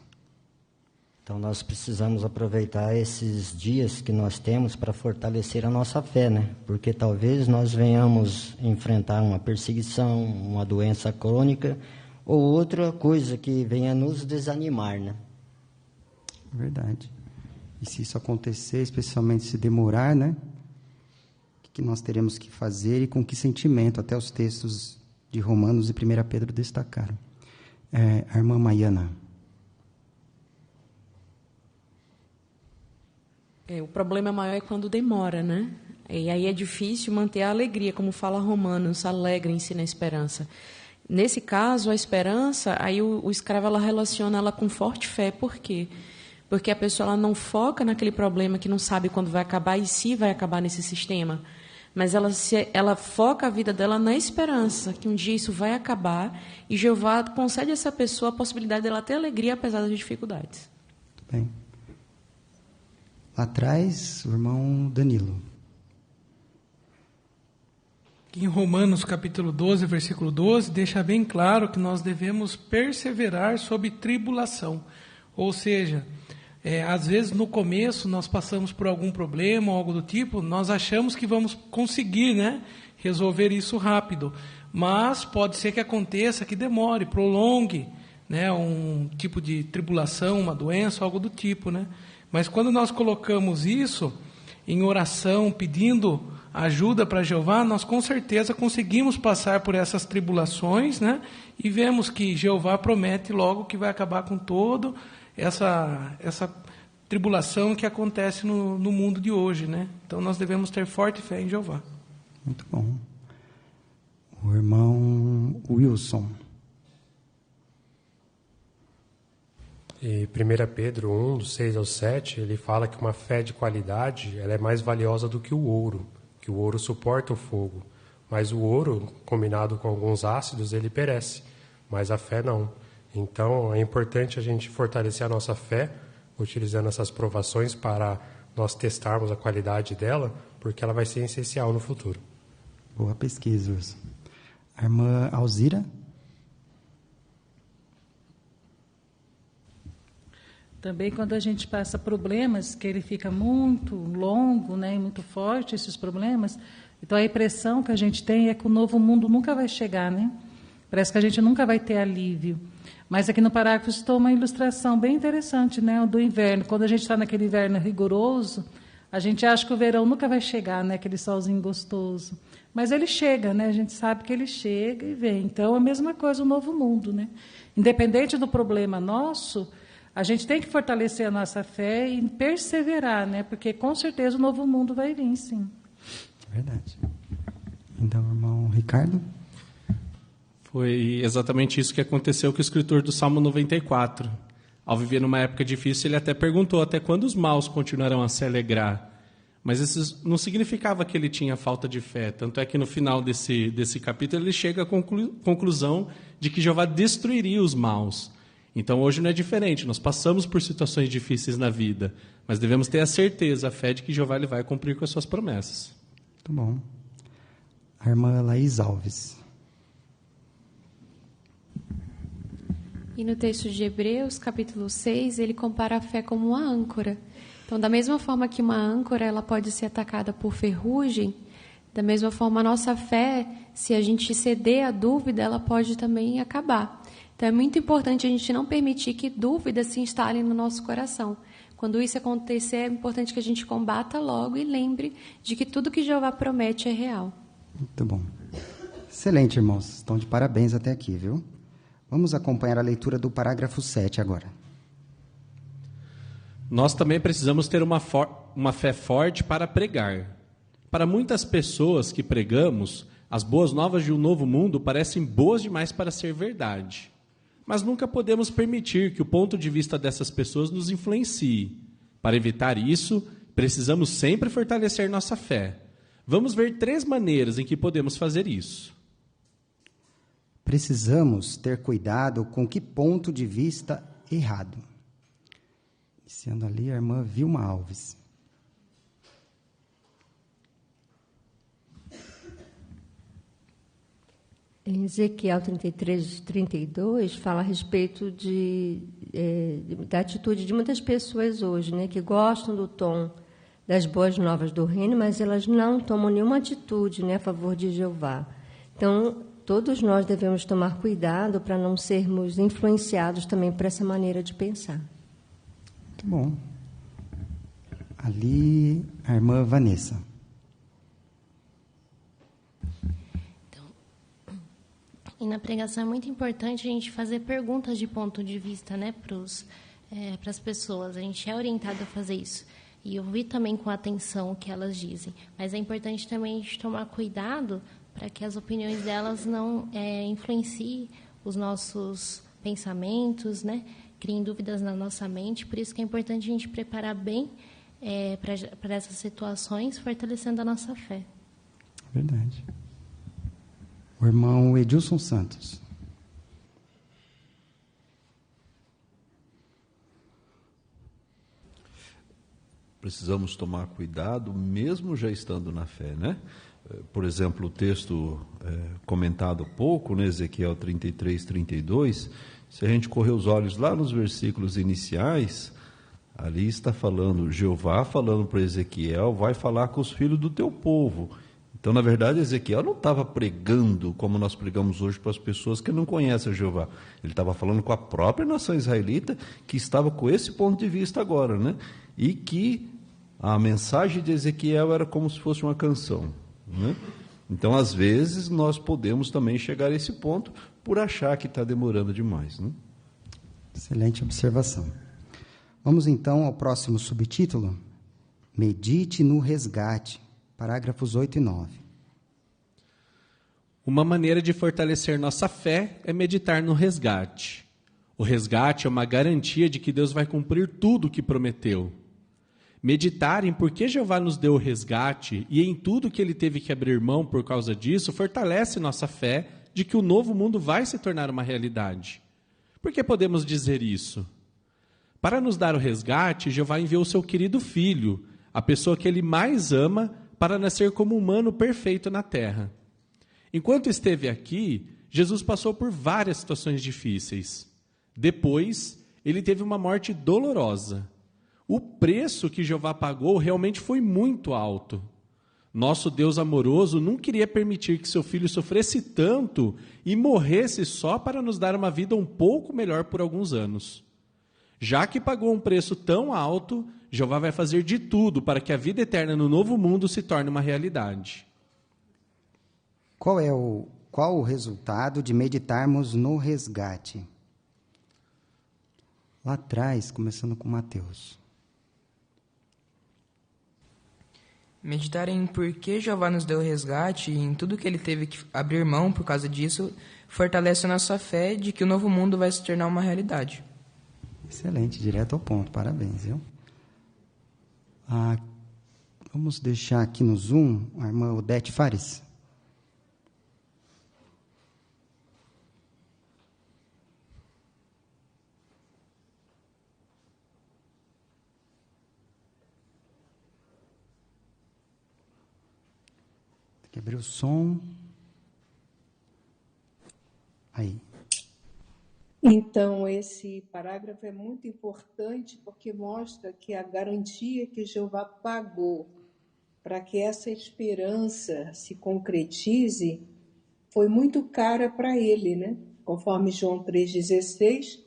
Então, nós precisamos aproveitar esses dias que nós temos para fortalecer a nossa fé, né? Porque talvez nós venhamos enfrentar uma perseguição, uma doença crônica ou outra coisa que venha nos desanimar, né? Verdade. E se isso acontecer, especialmente se demorar, né? O que nós teremos que fazer e com que sentimento? Até os textos de Romanos e 1 Pedro destacaram. A irmã Maiana. O problema maior é quando demora, né? E aí é difícil manter a alegria, como fala Romanos, alegrem-se na esperança. Nesse caso, a esperança, aí o escravo ela relaciona ela com forte fé. Por quê? Porque a pessoa ela não foca naquele problema que não sabe quando vai acabar e se vai acabar nesse sistema. Mas ela foca a vida dela na esperança, que um dia isso vai acabar e Jeová concede a essa pessoa a possibilidade dela ter alegria apesar das dificuldades. Bem. Lá atrás, o irmão Danilo. Em Romanos capítulo 12, versículo 12, deixa bem claro que nós devemos perseverar sob tribulação. Ou seja, às vezes no começo nós passamos por algum problema ou algo do tipo, nós achamos que vamos conseguir, né, resolver isso rápido. Mas pode ser que aconteça, que demore, prolongue, né, um tipo de tribulação, uma doença, algo do tipo, né? Mas quando nós colocamos isso em oração, pedindo ajuda para Jeová, nós com certeza conseguimos passar por essas tribulações, né? E vemos que Jeová promete logo que vai acabar com todo essa tribulação que acontece no mundo de hoje, né? Então nós devemos ter forte fé em Jeová. Muito bom. O irmão Wilson. E 1 Pedro 1, do 6 ao 7, ele fala que uma fé de qualidade ela é mais valiosa do que o ouro, que o ouro suporta o fogo. Mas o ouro, combinado com alguns ácidos, ele perece, mas a fé não. Então, é importante a gente fortalecer a nossa fé, utilizando essas provações para nós testarmos a qualidade dela, porque ela vai ser essencial no futuro. Boa pesquisa, Wilson. A irmã Alzira. Também quando a gente passa problemas, que ele fica muito longo, né, e muito forte, esses problemas, então a impressão que a gente tem é que o novo mundo nunca vai chegar, né? Parece que a gente nunca vai ter alívio. Mas aqui no parágrafo estou uma ilustração bem interessante, né, do inverno. Quando a gente está naquele inverno rigoroso, a gente acha que o verão nunca vai chegar, né, aquele solzinho gostoso. Mas ele chega, né? A gente sabe que ele chega e vem. Então, a mesma coisa o novo mundo, né? Independente do problema nosso, a gente tem que fortalecer a nossa fé e perseverar, né? Porque com certeza o novo mundo vai vir, sim. Verdade. Então, irmão Ricardo? Foi exatamente isso que aconteceu com o escritor do Salmo 94. Ao viver numa época difícil, ele até perguntou até quando os maus continuarão a se alegrar. Mas isso não significava que ele tinha falta de fé. Tanto é que no final desse capítulo ele chega à conclusão de que Jeová destruiria os maus. Então, hoje não é diferente. Nós passamos por situações difíceis na vida, mas devemos ter a certeza, a fé de que Jeová ele vai cumprir com as suas promessas. Muito bom. A irmã Laís Alves. E no texto de Hebreus, capítulo 6, ele compara a fé como uma âncora. Então, da mesma forma que uma âncora ela pode ser atacada por ferrugem, da mesma forma a nossa fé, se a gente ceder à dúvida, ela pode também acabar. Então, é muito importante a gente não permitir que dúvidas se instalem no nosso coração. Quando isso acontecer, é importante que a gente combata logo e lembre de que tudo que Jeová promete é real. Muito bom. Excelente, irmãos. Estão de parabéns até aqui, viu? Vamos acompanhar a leitura do parágrafo 7 agora. Nós também precisamos ter uma fé forte para pregar. Para muitas pessoas que pregamos, as boas novas de um novo mundo parecem boas demais para ser verdade. Mas nunca podemos permitir que o ponto de vista dessas pessoas nos influencie. Para evitar isso, precisamos sempre fortalecer nossa fé. Vamos ver 3 maneiras em que podemos fazer isso. Precisamos ter cuidado com que ponto de vista errado. Iniciando ali a irmã Vilma Alves. Em Ezequiel 33, 32, fala a respeito da atitude de muitas pessoas hoje, né, que gostam do tom das boas novas do reino, mas elas não tomam nenhuma atitude, né, a favor de Jeová. Então, todos nós devemos tomar cuidado para não sermos influenciados também por essa maneira de pensar. Muito bom. Ali, a irmã Vanessa. E na pregação é muito importante a gente fazer perguntas de ponto de vista, né, para as pessoas. A gente é orientado a fazer isso. E ouvir também com atenção o que elas dizem. Mas é importante também a gente tomar cuidado para que as opiniões delas não influenciem os nossos pensamentos, né, criem dúvidas na nossa mente. Por isso que é importante a gente preparar bem para essas situações, fortalecendo a nossa fé. Verdade. O irmão Edilson Santos. Precisamos tomar cuidado, mesmo já estando na fé, né? Por exemplo, o texto comentado há pouco, né, Ezequiel 33, 32, se a gente correr os olhos lá nos versículos iniciais, ali está falando, Jeová falando para Ezequiel, vai falar com os filhos do teu povo. Então, na verdade, Ezequiel não estava pregando como nós pregamos hoje para as pessoas que não conhecem Jeová. Ele estava falando com a própria nação israelita, que estava com esse ponto de vista agora, né? E que a mensagem de Ezequiel era como se fosse uma canção, né? Então, às vezes, nós podemos também chegar a esse ponto por achar que está demorando demais, né? Excelente observação. Vamos, então, ao próximo subtítulo. Medite no resgate. Parágrafos 8 e 9. Uma maneira de fortalecer nossa fé é meditar no resgate. O resgate é uma garantia de que Deus vai cumprir tudo o que prometeu. Meditar em por que Jeová nos deu o resgate e em tudo que ele teve que abrir mão por causa disso fortalece nossa fé de que o novo mundo vai se tornar uma realidade. Por que podemos dizer isso? Para nos dar o resgate, Jeová enviou seu querido Filho, a pessoa que ele mais ama, para nascer como humano perfeito na terra. Enquanto esteve aqui, Jesus passou por várias situações difíceis. Depois, ele teve uma morte dolorosa. O preço que Jeová pagou realmente foi muito alto. Nosso Deus amoroso não queria permitir que seu filho sofresse tanto e morresse só para nos dar uma vida um pouco melhor por alguns anos. Já que pagou um preço tão alto, Jeová vai fazer de tudo para que a vida eterna no novo mundo se torne uma realidade. Qual o resultado de meditarmos no resgate? Lá atrás, começando com Mateus. Meditar em por que Jeová nos deu o resgate e em tudo que ele teve que abrir mão por causa disso, fortalece a nossa fé de que o novo mundo vai se tornar uma realidade. Excelente, direto ao ponto, parabéns, viu? Vamos deixar aqui no Zoom a irmã Odete Fares. Quebrei o som. Aí. Então, esse parágrafo é muito importante porque mostra que a garantia que Jeová pagou para que essa esperança se concretize foi muito cara para ele, né? Conforme João 3,16,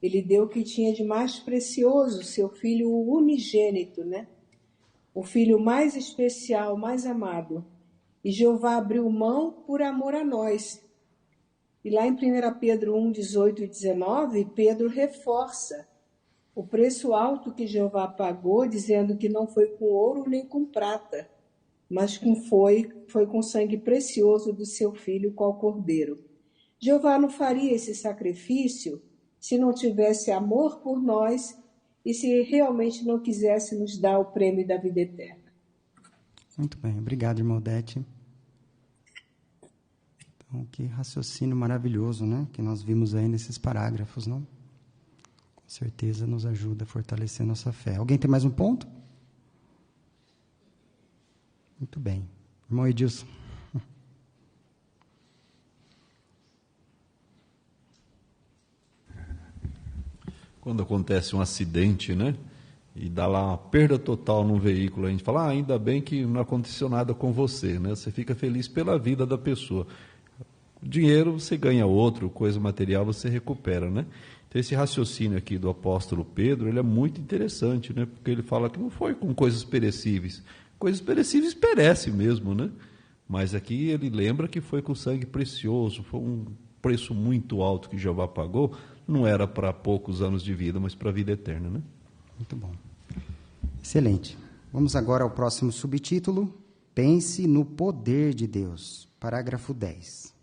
ele deu o que tinha de mais precioso, seu filho unigênito, né? O filho mais especial, mais amado. E Jeová abriu mão por amor a nós. E lá em 1 Pedro 1, 18 e 19, Pedro reforça o preço alto que Jeová pagou, dizendo que não foi com ouro nem com prata, mas foi com sangue precioso do seu filho, qual cordeiro. Jeová não faria esse sacrifício se não tivesse amor por nós e se realmente não quisesse nos dar o prêmio da vida eterna. Muito bem, obrigado, irmã Odete. Então, que raciocínio maravilhoso, né? Que nós vimos aí nesses parágrafos, não? Com certeza nos ajuda a fortalecer nossa fé. Alguém tem mais um ponto? Muito bem. Irmão Edilson. Quando acontece um acidente, né? E dá lá uma perda total num veículo, a gente fala, ainda bem que não aconteceu nada com você, né? Você fica feliz pela vida da pessoa. Dinheiro você ganha outro, coisa material você recupera, né? Então esse raciocínio aqui do apóstolo Pedro, ele é muito interessante, né? Porque ele fala que não foi com coisas perecíveis. Coisas perecíveis perecem mesmo, né? Mas aqui ele lembra que foi com sangue precioso, foi um preço muito alto que Jeová pagou, não era para poucos anos de vida, mas para a vida eterna, né? Muito bom. Excelente. Vamos agora ao próximo subtítulo. Pense no poder de Deus. Parágrafo 10.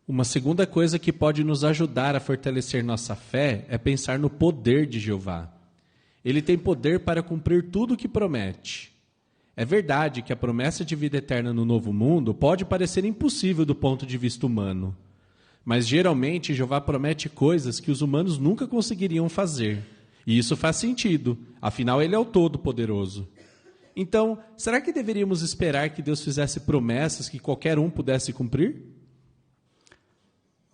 Uma segunda coisa que pode nos ajudar a fortalecer nossa fé é pensar no poder de Jeová. Ele tem poder para cumprir tudo o que promete. É verdade que a promessa de vida eterna no novo mundo pode parecer impossível do ponto de vista humano. Mas geralmente Jeová promete coisas que os humanos nunca conseguiriam fazer. E isso faz sentido, afinal ele é o Todo-Poderoso. Então, será que deveríamos esperar que Deus fizesse promessas que qualquer um pudesse cumprir?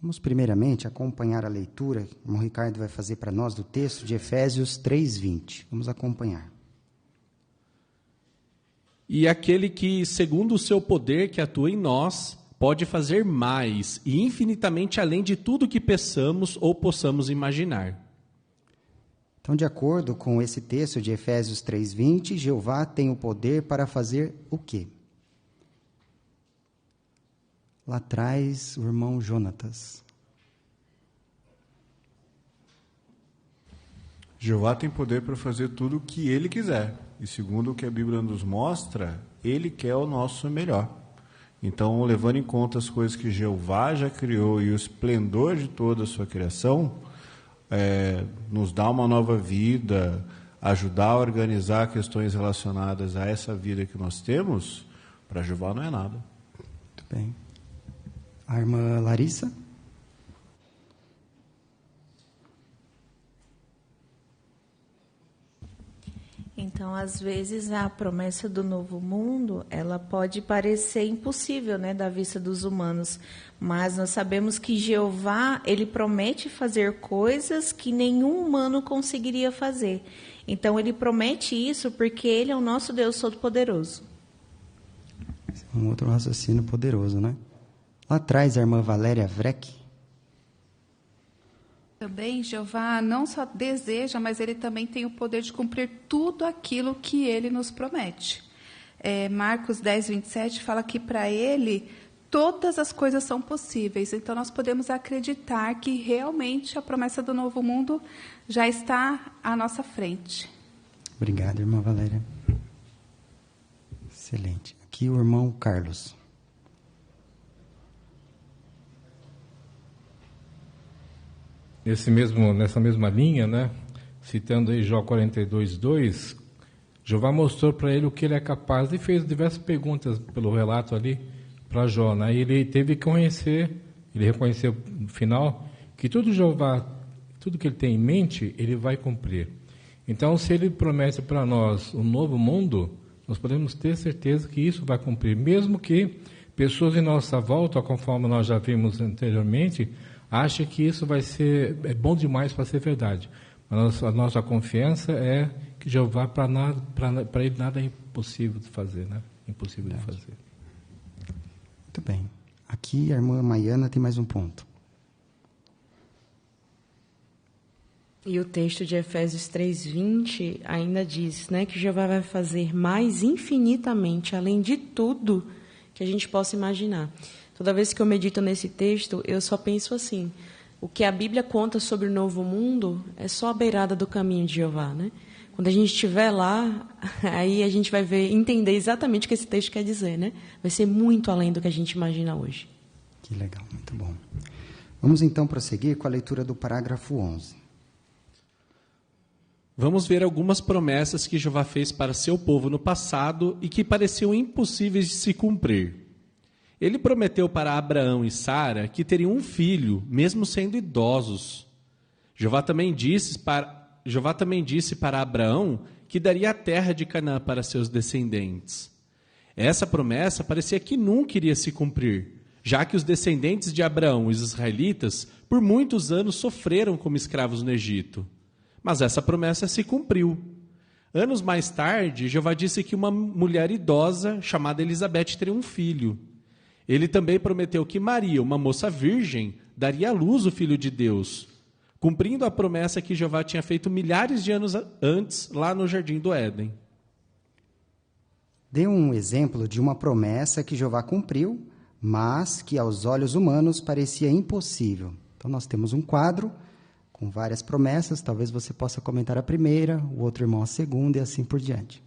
Vamos primeiramente acompanhar a leitura que o irmão Ricardo vai fazer para nós do texto de Efésios 3:20. Vamos acompanhar. E aquele que, segundo o seu poder que atua em nós, pode fazer mais e infinitamente além de tudo que peçamos ou possamos imaginar. Então, de acordo com esse texto de Efésios 3:20, Jeová tem o poder para fazer o quê? Lá atrás, o irmão Jonatas. Jeová tem poder para fazer tudo o que ele quiser. E segundo o que a Bíblia nos mostra, ele quer o nosso melhor. Então, levando em conta as coisas que Jeová já criou e o esplendor de toda a sua criação, nos dá uma nova vida, ajudar a organizar questões relacionadas a essa vida que nós temos, para Jeová não é nada. Muito bem. A irmã Larissa? Então, às vezes, a promessa do novo mundo, ela pode parecer impossível, né, da vista dos humanos, mas nós sabemos que Jeová, ele promete fazer coisas que nenhum humano conseguiria fazer. Então, ele promete isso porque ele é o nosso Deus Todo-Poderoso. Esse é um outro raciocínio poderoso, né? Lá atrás, a irmã Valéria Vreck. Também Jeová não só deseja, mas ele também tem o poder de cumprir tudo aquilo que ele nos promete. Marcos 10, 27 fala que para ele todas as coisas são possíveis. Então nós podemos acreditar que realmente a promessa do novo mundo já está à nossa frente. Obrigado, irmã Valéria. Excelente. Aqui o irmão Carlos. Nessa mesma linha, né, citando aí Jó 42:2, Jeová mostrou para ele o que ele é capaz e fez diversas perguntas pelo relato ali para Jó, né? E ele teve que ele reconheceu no final que tudo que ele tem em mente, ele vai cumprir. Então, se ele promete para nós um novo mundo, Nós podemos ter certeza que isso vai cumprir, mesmo que pessoas em nossa volta, conforme nós já vimos anteriormente, achem que isso vai ser bom demais para ser verdade. A nossa confiança é que Jeová, para ele nada é impossível de fazer, né? Impossível de fazer. Muito bem. Aqui a irmã Maiana tem mais um ponto. E o texto de Efésios 3:20 ainda diz, né, que Jeová vai fazer mais infinitamente, além de tudo que a gente possa imaginar. Toda vez que eu medito nesse texto, eu só penso assim: o que a Bíblia conta sobre o novo mundo é só a beirada do caminho de Jeová, né? Quando a gente estiver lá, aí a gente vai entender exatamente o que esse texto quer dizer, né? Vai ser muito além do que a gente imagina hoje. Que legal, muito bom. Vamos então prosseguir com a leitura do parágrafo 11. Vamos ver algumas promessas que Jeová fez para seu povo no passado e que pareciam impossíveis de se cumprir. Ele prometeu para Abraão e Sara que teriam um filho, mesmo sendo idosos. Jeová também disse para Abraão que daria a terra de Canaã para seus descendentes. Essa promessa parecia que nunca iria se cumprir, já que os descendentes de Abraão, os israelitas, por muitos anos sofreram como escravos no Egito. Mas essa promessa se cumpriu. Anos mais tarde, Jeová disse que uma mulher idosa, chamada Elizabeth, teria um filho. Ele também prometeu que Maria, uma moça virgem, daria à luz o Filho de Deus, cumprindo a promessa que Jeová tinha feito milhares de anos antes, lá no Jardim do Éden. Dê um exemplo de uma promessa que Jeová cumpriu, mas que aos olhos humanos parecia impossível. Então nós temos um quadro com várias promessas, talvez você possa comentar a primeira, o outro irmão a segunda e assim por diante.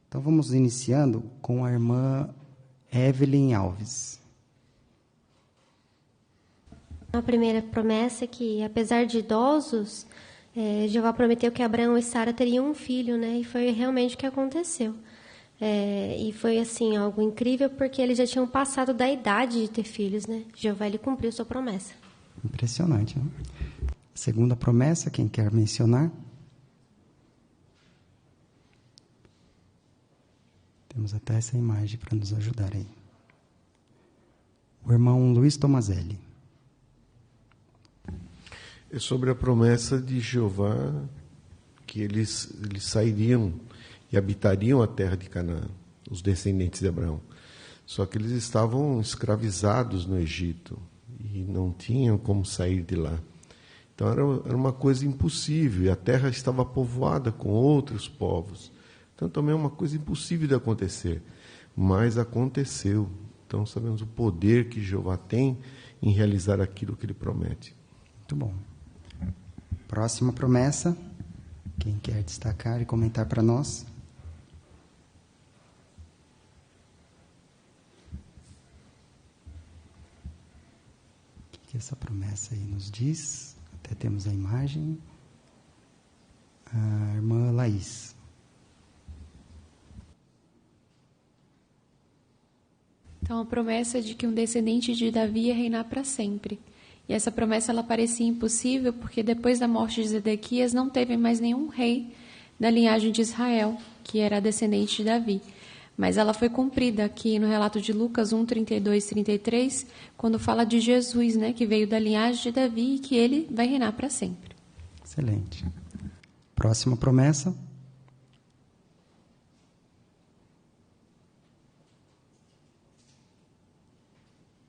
Então vamos iniciando com a irmã Evelyn Alves. A primeira promessa é que, apesar de idosos, Jeová prometeu que Abraão e Sara teriam um filho, né? E foi realmente o que aconteceu. E foi assim algo incrível porque eles já tinham passado da idade de ter filhos, né? Jeová ele cumpriu sua promessa. Impressionante, né? Segunda promessa, quem quer mencionar? Temos até essa imagem para nos ajudar aí. O irmão Luiz Tomazelli. É sobre a promessa de Jeová que eles sairiam e habitariam a terra de Canaã, os descendentes de Abraão. Só que eles estavam escravizados no Egito e não tinham como sair de lá. Então era uma coisa impossível, e a terra estava povoada com outros povos. Então também é uma coisa impossível de acontecer, mas aconteceu. Então sabemos o poder que Jeová tem em realizar aquilo que ele promete. Muito bom. Próxima promessa, quem quer destacar e comentar para nós? O que essa promessa aí nos diz? Até temos a imagem. A irmã Laís. Então, a promessa de que um descendente de Davi ia reinar para sempre. E essa promessa ela parecia impossível porque depois da morte de Zedequias não teve mais nenhum rei da linhagem de Israel, que era descendente de Davi. Mas ela foi cumprida aqui no relato de Lucas 1, 32 e 33, quando fala de Jesus, né, que veio da linhagem de Davi e que ele vai reinar para sempre. Excelente. Próxima promessa.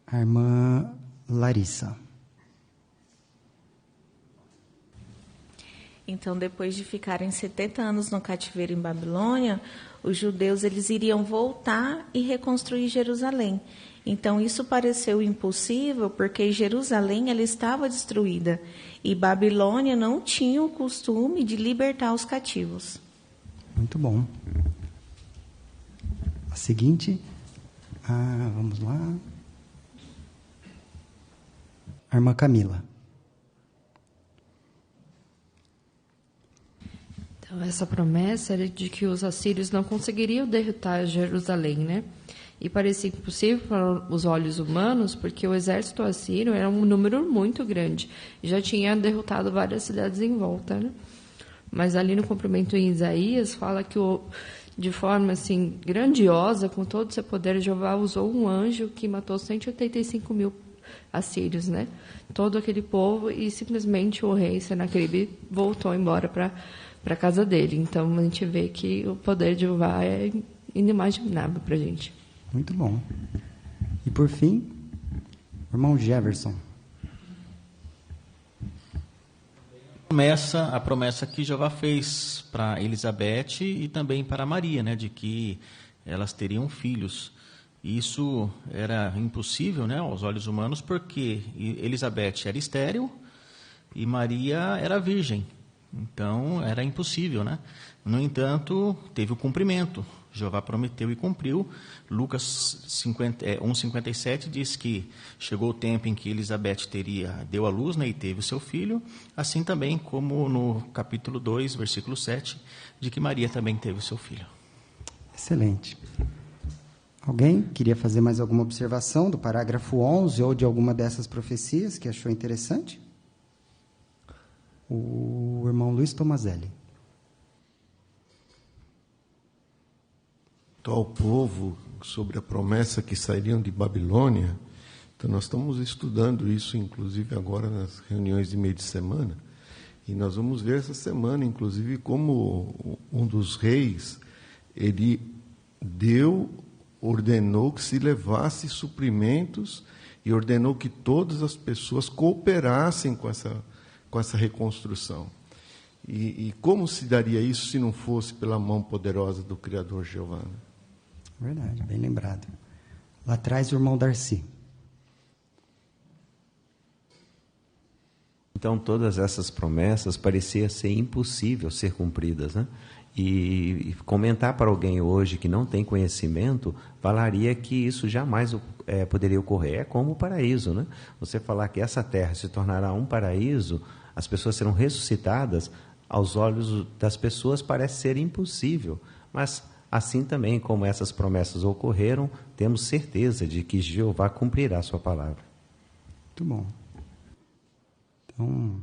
A irmã Larissa. Então, depois de ficarem 70 anos no cativeiro em Babilônia, os judeus eles iriam voltar e reconstruir Jerusalém. Então, isso pareceu impossível porque Jerusalém ela estava destruída e Babilônia não tinha o costume de libertar os cativos. Muito bom. A seguinte, vamos lá. A irmã Camila. Então, essa promessa era de que os assírios não conseguiriam derrotar Jerusalém, né? E parecia impossível para os olhos humanos, porque o exército assírio era um número muito grande. Já tinha derrotado várias cidades em volta, né? Mas ali no cumprimento em Isaías, fala de forma assim grandiosa, com todo o seu poder. Jeová usou um anjo que matou 185.000 assírios, né? Todo aquele povo, e simplesmente o rei Senaqueribe voltou embora para a casa dele. Então a gente vê que o poder de Jeová é inimaginável para a gente. Muito bom. E por fim, o irmão Jefferson. A promessa que Jeová fez para Elizabeth e também para Maria, né, de que elas teriam filhos. Isso era impossível, né, aos olhos humanos, porque Elizabeth era estéril e Maria era virgem. Então era impossível, né? No entanto, teve o cumprimento. Jeová prometeu e cumpriu. Lucas 1,57 diz que chegou o tempo em que Elizabeth deu à luz, né, e teve o seu filho, assim também como no capítulo 2, versículo 7, de que Maria também teve o seu filho. Excelente. Alguém queria fazer mais alguma observação do parágrafo 11 ou de alguma dessas profecias que achou interessante? O irmão Luiz Tomazelli. Ao povo, sobre a promessa que sairiam de Babilônia. Então, nós estamos estudando isso, inclusive, agora nas reuniões de meio de semana. E nós vamos ver essa semana, inclusive, como um dos reis, ele ordenou que se levasse suprimentos e ordenou que todas as pessoas cooperassem com essa reconstrução. E como se daria isso se não fosse pela mão poderosa do Criador Jeová? Né? Verdade, bem lembrado. Lá atrás, o irmão Darcy. Então, todas essas promessas pareciam ser impossível ser cumpridas, né? E comentar para alguém hoje que não tem conhecimento, falaria que isso jamais poderia ocorrer. É como o paraíso, né? Você falar que essa terra se tornará um paraíso, as pessoas serão ressuscitadas, aos olhos das pessoas parece ser impossível, mas assim também como essas promessas ocorreram, temos certeza de que Jeová cumprirá a sua palavra. Muito bom. Então,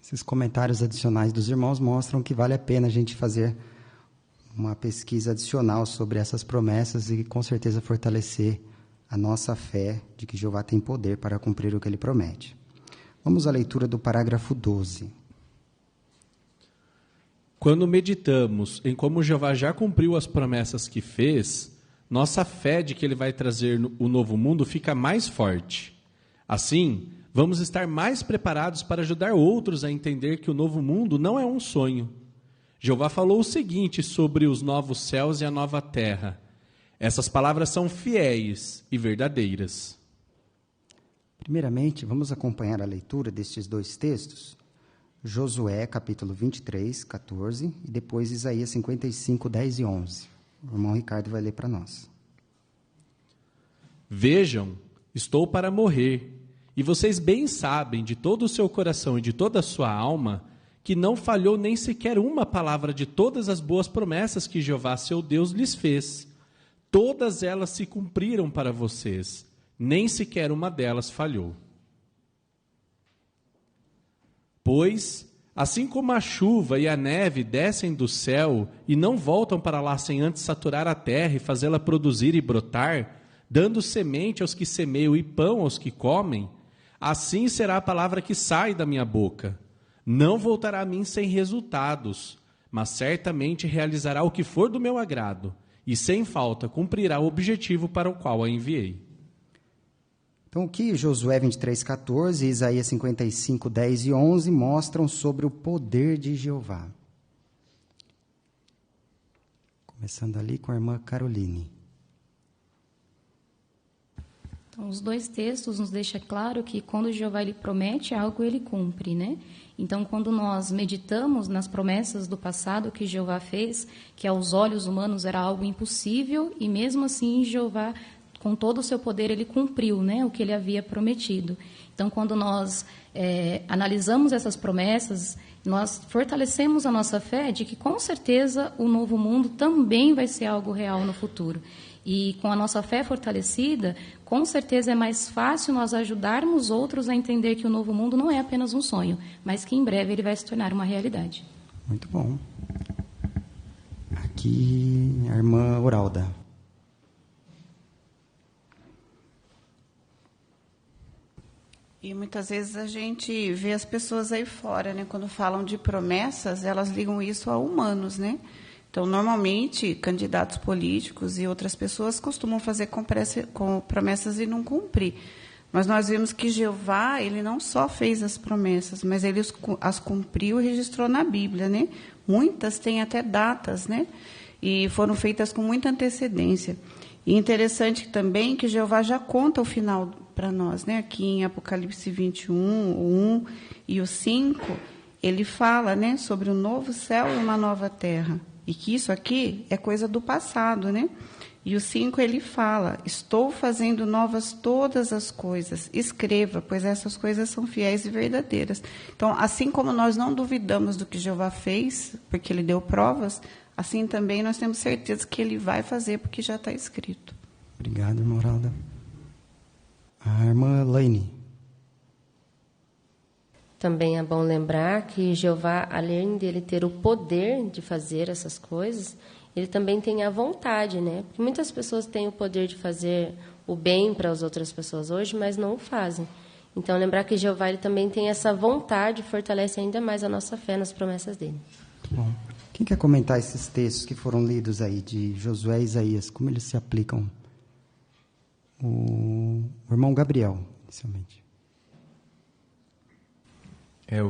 esses comentários adicionais dos irmãos mostram que vale a pena a gente fazer uma pesquisa adicional sobre essas promessas e com certeza fortalecer a nossa fé de que Jeová tem poder para cumprir o que ele promete. Vamos à leitura do parágrafo 12. Quando meditamos em como Jeová já cumpriu as promessas que fez, nossa fé de que ele vai trazer o novo mundo fica mais forte. Assim, vamos estar mais preparados para ajudar outros a entender que o novo mundo não é um sonho. Jeová falou o seguinte sobre os novos céus e a nova terra. Essas palavras são fiéis e verdadeiras. Primeiramente, vamos acompanhar a leitura destes dois textos. Josué, capítulo 23, 14, e depois Isaías 55, 10 e 11. O irmão Ricardo vai ler para nós. Vejam, estou para morrer, e vocês bem sabem de todo o seu coração e de toda a sua alma que não falhou nem sequer uma palavra de todas as boas promessas que Jeová, seu Deus, lhes fez. Todas elas se cumpriram para vocês, nem sequer uma delas falhou. Pois, assim como a chuva e a neve descem do céu e não voltam para lá sem antes saturar a terra e fazê-la produzir e brotar, dando semente aos que semeiam e pão aos que comem, assim será a palavra que sai da minha boca. Não voltará a mim sem resultados, mas certamente realizará o que for do meu agrado, e sem falta cumprirá o objetivo para o qual a enviei. Então, o que Josué 23, 14 e Isaías 55, 10 e 11 mostram sobre o poder de Jeová? Começando ali com a irmã Caroline. Então, os dois textos nos deixam claro que quando Jeová ele promete algo, ele cumpre, né? Então, quando nós meditamos nas promessas do passado que Jeová fez, que aos olhos humanos era algo impossível, e mesmo assim Jeová, com todo o seu poder, ele cumpriu, né, o que ele havia prometido. Então, quando nós analisamos essas promessas, nós fortalecemos a nossa fé de que, com certeza, o novo mundo também vai ser algo real no futuro. E com a nossa fé fortalecida, com certeza é mais fácil nós ajudarmos outros a entender que o novo mundo não é apenas um sonho, mas que em breve ele vai se tornar uma realidade. Muito bom. Aqui, a irmã Oralda. E muitas vezes a gente vê as pessoas aí fora, né? Quando falam de promessas, elas ligam isso a humanos, né? Então, normalmente, candidatos políticos e outras pessoas costumam fazer com promessas e não cumprir. Mas nós vimos que Jeová, ele não só fez as promessas, mas ele as cumpriu e registrou na Bíblia, né? Muitas têm até datas, né? E foram feitas com muita antecedência. E interessante também que Jeová já conta o final para nós, né? Aqui em Apocalipse 21, o 1 e o 5, ele fala, né, sobre um novo céu e uma nova terra. E que isso aqui é coisa do passado, né? E o 5 ele fala: estou fazendo novas todas as coisas, escreva, pois essas coisas são fiéis e verdadeiras. Então, assim como nós não duvidamos do que Jeová fez, porque ele deu provas, assim também nós temos certeza que ele vai fazer, porque já está escrito. Obrigado, irmã Oralda. A irmã Laine. Também é bom lembrar que Jeová, além dele ter o poder de fazer essas coisas, ele também tem a vontade, né? Porque muitas pessoas têm o poder de fazer o bem para as outras pessoas hoje, mas não o fazem. Então, lembrar que Jeová ele também tem essa vontade, fortalece ainda mais a nossa fé nas promessas dele. Muito bom. Quem quer comentar esses textos que foram lidos aí, de Josué e Isaías? Como eles se aplicam? O irmão Gabriel, inicialmente.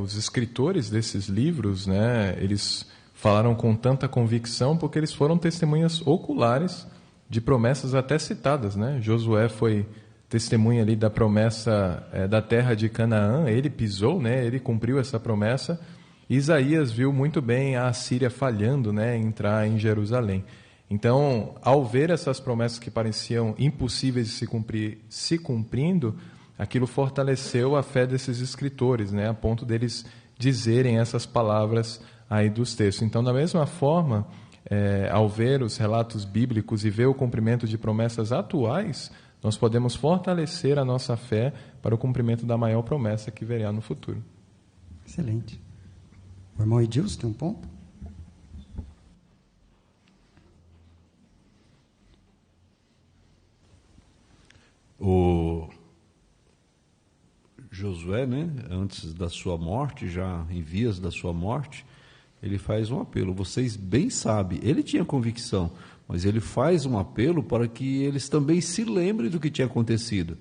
Os escritores desses livros, né, eles falaram com tanta convicção porque eles foram testemunhas oculares de promessas até citadas, né? Josué foi testemunha ali da promessa da terra de Canaã, ele pisou, né? Ele cumpriu essa promessa. Isaías viu muito bem a Assíria falhando, né, em entrar em Jerusalém. Então, ao ver essas promessas que pareciam impossíveis de se cumprindo, aquilo fortaleceu a fé desses escritores, né, a ponto deles dizerem essas palavras aí dos textos. Então, da mesma forma, ao ver os relatos bíblicos e ver o cumprimento de promessas atuais, nós podemos fortalecer a nossa fé para o cumprimento da maior promessa que virá no futuro. Excelente. O irmão Edilson tem um ponto? O Josué, né, antes da sua morte, já em vias da sua morte, ele faz um apelo. Vocês bem sabem, ele tinha convicção, mas ele faz um apelo para que eles também se lembrem do que tinha acontecido.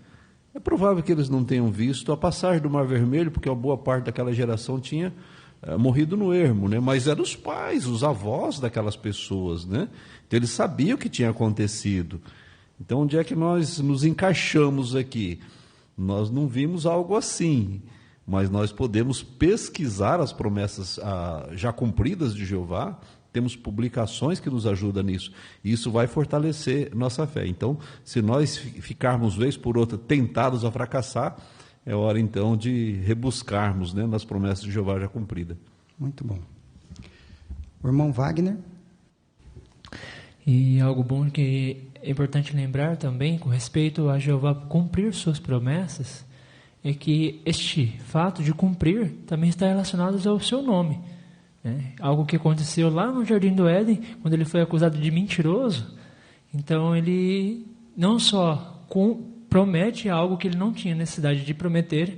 É provável que eles não tenham visto a passagem do Mar Vermelho, porque uma boa parte daquela geração tinha morrido no ermo, né? Mas eram os pais, os avós daquelas pessoas, né? Então eles sabiam o que tinha acontecido. Então, onde é que nós nos encaixamos aqui? Nós não vimos algo assim, mas nós podemos pesquisar as promessas já cumpridas de Jeová, temos publicações que nos ajudam nisso, e isso vai fortalecer nossa fé. Então, se nós ficarmos, vez por outra, tentados a fracassar, é hora, então, de rebuscarmos, né, nas promessas de Jeová já cumpridas. Muito bom. O irmão Wagner? E algo bom que é importante lembrar também, com respeito a Jeová cumprir suas promessas, é que este fato de cumprir também está relacionado ao seu nome, né? Algo que aconteceu lá no Jardim do Éden, quando ele foi acusado de mentiroso. Então ele não só promete algo que ele não tinha necessidade de prometer,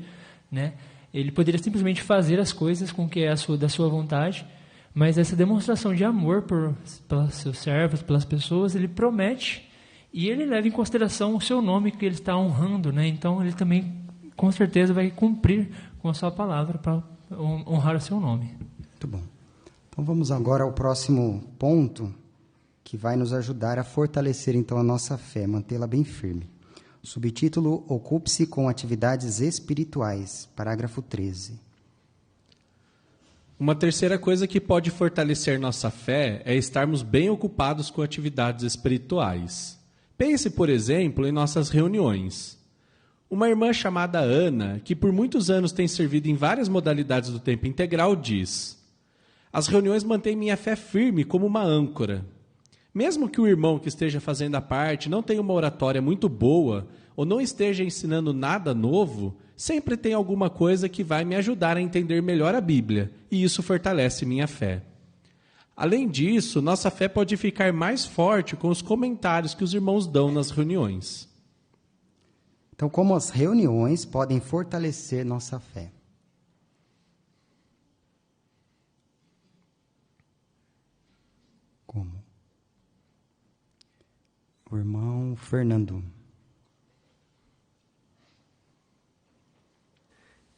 né? Ele poderia simplesmente fazer as coisas com que é da sua vontade, mas essa demonstração de amor pelos seus servos, pelas pessoas, ele promete e ele leva em consideração o seu nome que ele está honrando, né? Então ele também, com certeza, vai cumprir com a sua palavra para honrar o seu nome. Muito bom. Então vamos agora ao próximo ponto, que vai nos ajudar a fortalecer então a nossa fé, mantê-la bem firme. O subtítulo: Ocupe-se com atividades espirituais, parágrafo 13. Uma terceira coisa que pode fortalecer nossa fé é estarmos bem ocupados com atividades espirituais. Pense, por exemplo, em nossas reuniões. Uma irmã chamada Ana, que por muitos anos tem servido em várias modalidades do tempo integral, diz: as reuniões mantêm minha fé firme como uma âncora. Mesmo que o irmão que esteja fazendo a parte não tenha uma oratória muito boa ou não esteja ensinando nada novo, sempre tem alguma coisa que vai me ajudar a entender melhor a Bíblia, e isso fortalece minha fé. Além disso, nossa fé pode ficar mais forte com os comentários que os irmãos dão nas reuniões. Então, como as reuniões podem fortalecer nossa fé? Como? O irmão Fernando.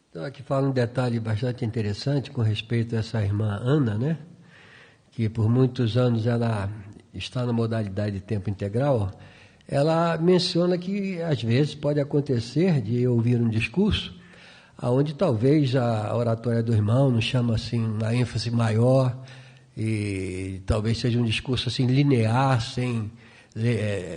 Então, aqui fala um detalhe bastante interessante com respeito a essa irmã Ana, né? Que por muitos anos ela está na modalidade de tempo integral. Ela menciona que às vezes pode acontecer de ouvir um discurso onde talvez a oratória do irmão não chama assim uma ênfase maior e talvez seja um discurso assim linear, sem,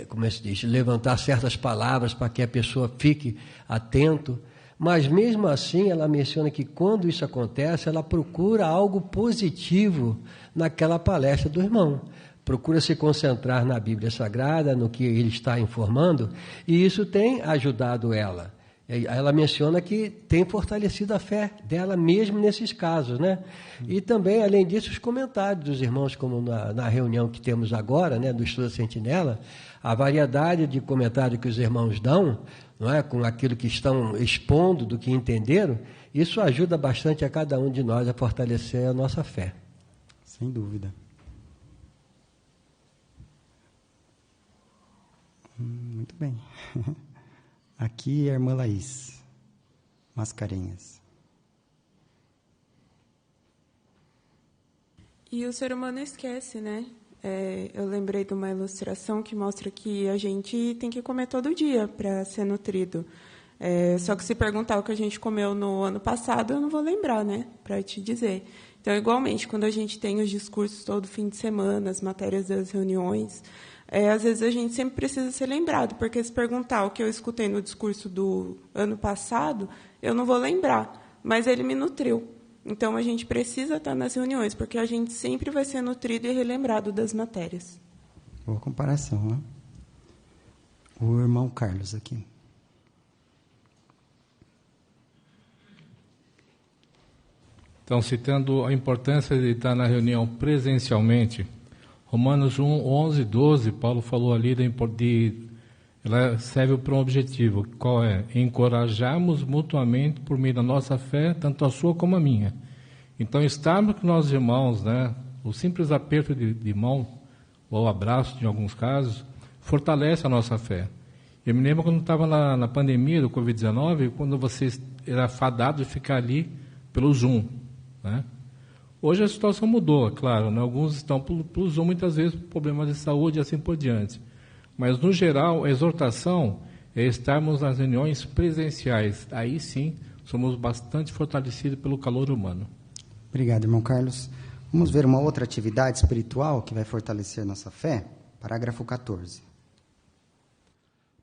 como se diz, levantar certas palavras para que a pessoa fique atento. Mas mesmo assim ela menciona que quando isso acontece, ela procura algo positivo naquela palestra do irmão. Procura se concentrar na Bíblia Sagrada, no que ele está informando, e isso tem ajudado ela. Ela menciona que tem fortalecido a fé dela mesmo nesses casos, né? E também, além disso, os comentários dos irmãos, como na reunião que temos agora, né, do Estudo Sentinela, a variedade de comentários que os irmãos dão, não é, com aquilo que estão expondo, do que entenderam, isso ajuda bastante a cada um de nós a fortalecer a nossa fé. Sem dúvida. Muito bem. Aqui é a irmã Laís Mascarenhas. E o ser humano esquece, né? Eu lembrei de uma ilustração que mostra que a gente tem que comer todo dia para ser nutrido. Só que se perguntar o que a gente comeu no ano passado, eu não vou lembrar, né? Para te dizer. Então, igualmente, quando a gente tem os discursos todo fim de semana, as matérias das reuniões, às vezes a gente sempre precisa ser lembrado, porque se perguntar o que eu escutei no discurso do ano passado, eu não vou lembrar, mas ele me nutriu. Então, a gente precisa estar nas reuniões, porque a gente sempre vai ser nutrido e relembrado das matérias. Boa comparação, né? O irmão Carlos aqui. Então, citando a importância de estar na reunião presencialmente, Romanos 1, 11, 12, Paulo falou ali ela serve para um objetivo, qual é? Encorajarmos mutuamente por meio da nossa fé, tanto a sua como a minha. Então, estarmos com nossos irmãos, né, o simples aperto de mão, ou abraço, em alguns casos, fortalece a nossa fé. Eu me lembro quando estava na pandemia do Covid-19, quando você era fadado de ficar ali pelo Zoom, né? Hoje a situação mudou, é claro, né? Alguns estão pelo Zoom, muitas vezes por problemas de saúde e assim por diante. Mas, no geral, a exortação é estarmos nas reuniões presenciais. Aí sim, somos bastante fortalecidos pelo calor humano. Obrigado, irmão Carlos. Vamos ver uma outra atividade espiritual que vai fortalecer nossa fé? Parágrafo 14.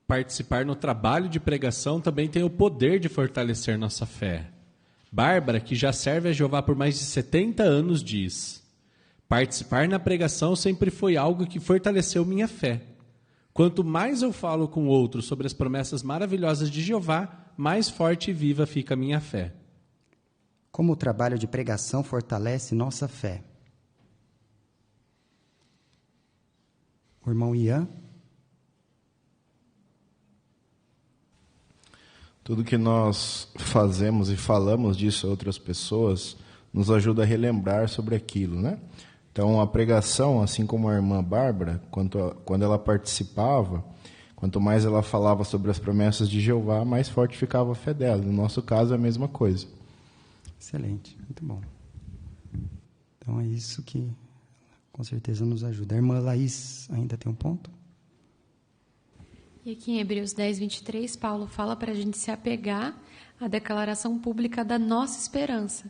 Participar no trabalho de pregação também tem o poder de fortalecer nossa fé. Bárbara, que já serve a Jeová por mais de 70 anos, diz: participar na pregação sempre foi algo que fortaleceu minha fé. Quanto mais eu falo com outros sobre as promessas maravilhosas de Jeová, mais forte e viva fica a minha fé. Como o trabalho de pregação fortalece nossa fé? O irmão Ian. Tudo que nós fazemos e falamos disso a outras pessoas nos ajuda a relembrar sobre aquilo, né? Então, a pregação, assim como a irmã Bárbara, quando ela participava, quanto mais ela falava sobre as promessas de Jeová, mais forte ficava a fé dela. No nosso caso, é a mesma coisa. Excelente, muito bom. Então, é isso que com certeza nos ajuda. A irmã Laís ainda tem um ponto? E aqui em Hebreus 10, 23, Paulo fala para a gente se apegar à declaração pública da nossa esperança.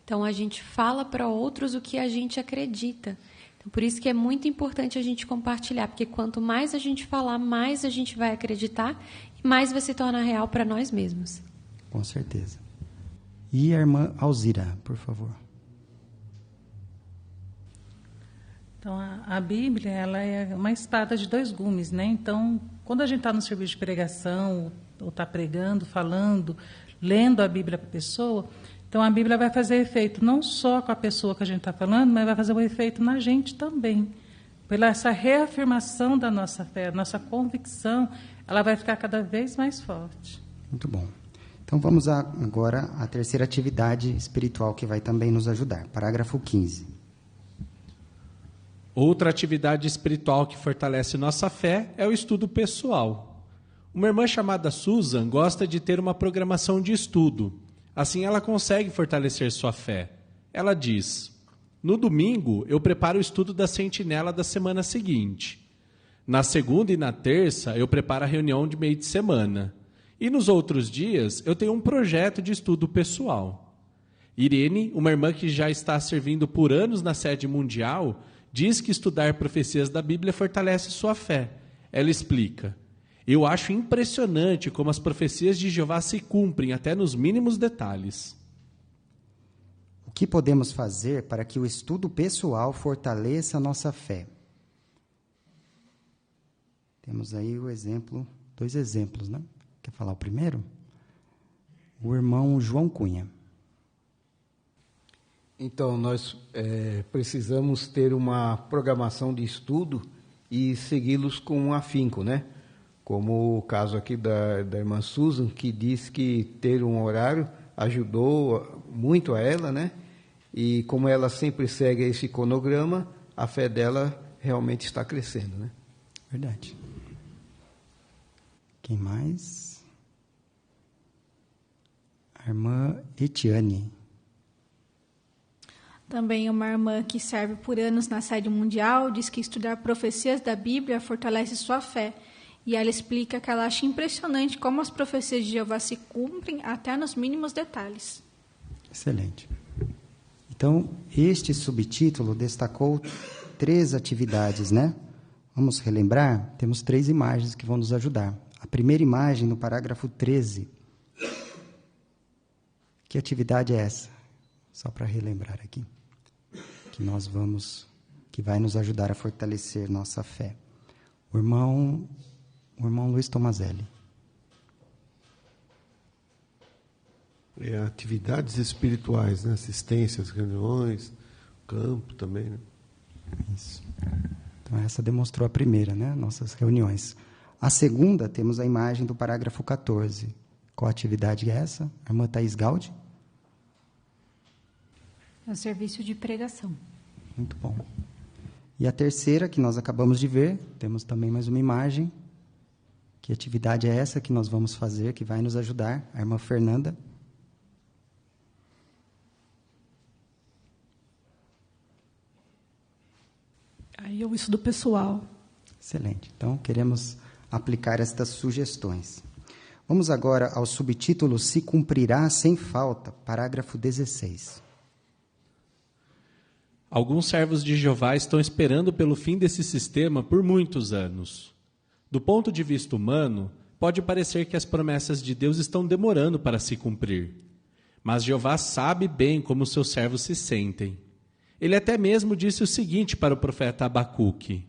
Então, a gente fala para outros o que a gente acredita. Então, por isso que é muito importante a gente compartilhar, porque quanto mais a gente falar, mais a gente vai acreditar e mais vai se tornar real para nós mesmos. Com certeza. E a irmã Alzira, por favor. Então, a Bíblia, ela é uma espada de dois gumes, né? Então, quando a gente está no serviço de pregação, ou está pregando, falando, lendo a Bíblia para a pessoa, Então, a Bíblia vai fazer efeito não só com a pessoa que a gente está falando, mas vai fazer um efeito na gente também. Pela essa reafirmação da nossa fé, nossa convicção, ela vai ficar cada vez mais forte. Muito bom. Então, vamos agora à terceira atividade espiritual que vai também nos ajudar. Parágrafo 15. Outra atividade espiritual que fortalece nossa fé é o estudo pessoal. Uma irmã chamada Susan gosta de ter uma programação de estudo. Assim ela consegue fortalecer sua fé. Ela diz: no domingo eu preparo o estudo da sentinela da semana seguinte. Na segunda e na terça eu preparo a reunião de meio de semana. E nos outros dias eu tenho um projeto de estudo pessoal. Irene, uma irmã que já está servindo por anos na sede mundial, diz que estudar profecias da Bíblia fortalece sua fé. Ela explica: eu acho impressionante como as profecias de Jeová se cumprem até nos mínimos detalhes. O que podemos fazer para que o estudo pessoal fortaleça a nossa fé? Temos aí o exemplo, 2 exemplos, né? Quer falar o primeiro? O irmão João Cunha. Então, nós precisamos ter uma programação de estudo e segui-los com afinco, né? Como o caso aqui da irmã Susan, que diz que ter um horário ajudou muito a ela, né? E como ela sempre segue esse cronograma, a fé dela realmente está crescendo, né? Verdade. Quem mais? A irmã Etiane. Também uma irmã que serve por anos na sede mundial diz que estudar profecias da Bíblia fortalece sua fé. E ela explica que ela acha impressionante como as profecias de Jeová se cumprem até nos mínimos detalhes. Excelente. Então, este subtítulo destacou 3 atividades, né? Vamos relembrar? Temos 3 imagens que vão nos ajudar. A primeira imagem, no parágrafo 13. Que atividade é essa? Só para relembrar aqui. Que vai nos ajudar a fortalecer nossa fé. O irmão Luiz Tomazelli. Atividades espirituais, né? Assistências, reuniões, campo também, né? Isso. Então, essa demonstrou a primeira, né? Nossas reuniões. A segunda, temos a imagem do parágrafo 14. Qual atividade é essa? A irmã Thaís Gaudi? É o serviço de pregação. Muito bom. E a terceira, que nós acabamos de ver, temos também mais uma imagem. Que atividade é essa que nós vamos fazer, que vai nos ajudar? A irmã Fernanda. Aí é o estudo pessoal. Excelente. Então, queremos aplicar estas sugestões. Vamos agora ao subtítulo Se Cumprirá Sem Falta, parágrafo 16. Alguns servos de Jeová estão esperando pelo fim desse sistema por muitos anos. Do ponto de vista humano, pode parecer que as promessas de Deus estão demorando para se cumprir. Mas Jeová sabe bem como seus servos se sentem. Ele até mesmo disse o seguinte para o profeta Abacuque: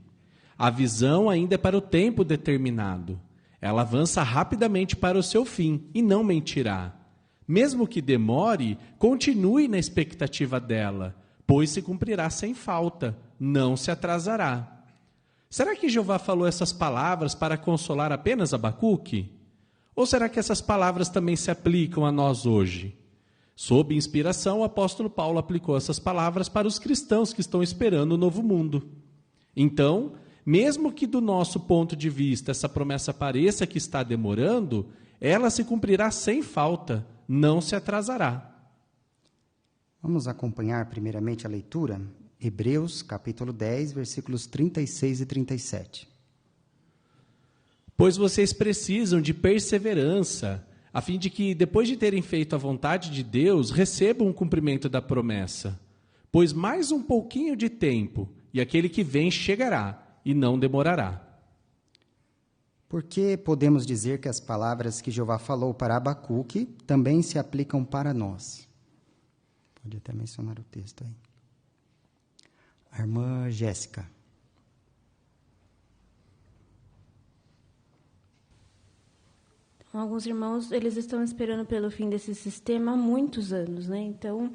a visão ainda é para o tempo determinado. Ela avança rapidamente para o seu fim e não mentirá. Mesmo que demore, continue na expectativa dela, pois se cumprirá sem falta, não se atrasará. Será que Jeová falou essas palavras para consolar apenas Abacuque? Ou será que essas palavras também se aplicam a nós hoje? Sob inspiração, o apóstolo Paulo aplicou essas palavras para os cristãos que estão esperando o novo mundo. Então, mesmo que do nosso ponto de vista essa promessa pareça que está demorando, ela se cumprirá sem falta, não se atrasará. Vamos acompanhar primeiramente a leitura? Hebreus, capítulo 10, versículos 36 e 37. Pois vocês precisam de perseverança, a fim de que, depois de terem feito a vontade de Deus, recebam o cumprimento da promessa. Pois mais um pouquinho de tempo, e aquele que vem chegará, e não demorará. Por que podemos dizer que as palavras que Jeová falou para Abacuque também se aplicam para nós? Pode até mencionar o texto aí. A irmã Jéssica. Alguns irmãos, eles estão esperando pelo fim desse sistema há muitos anos, né? Então,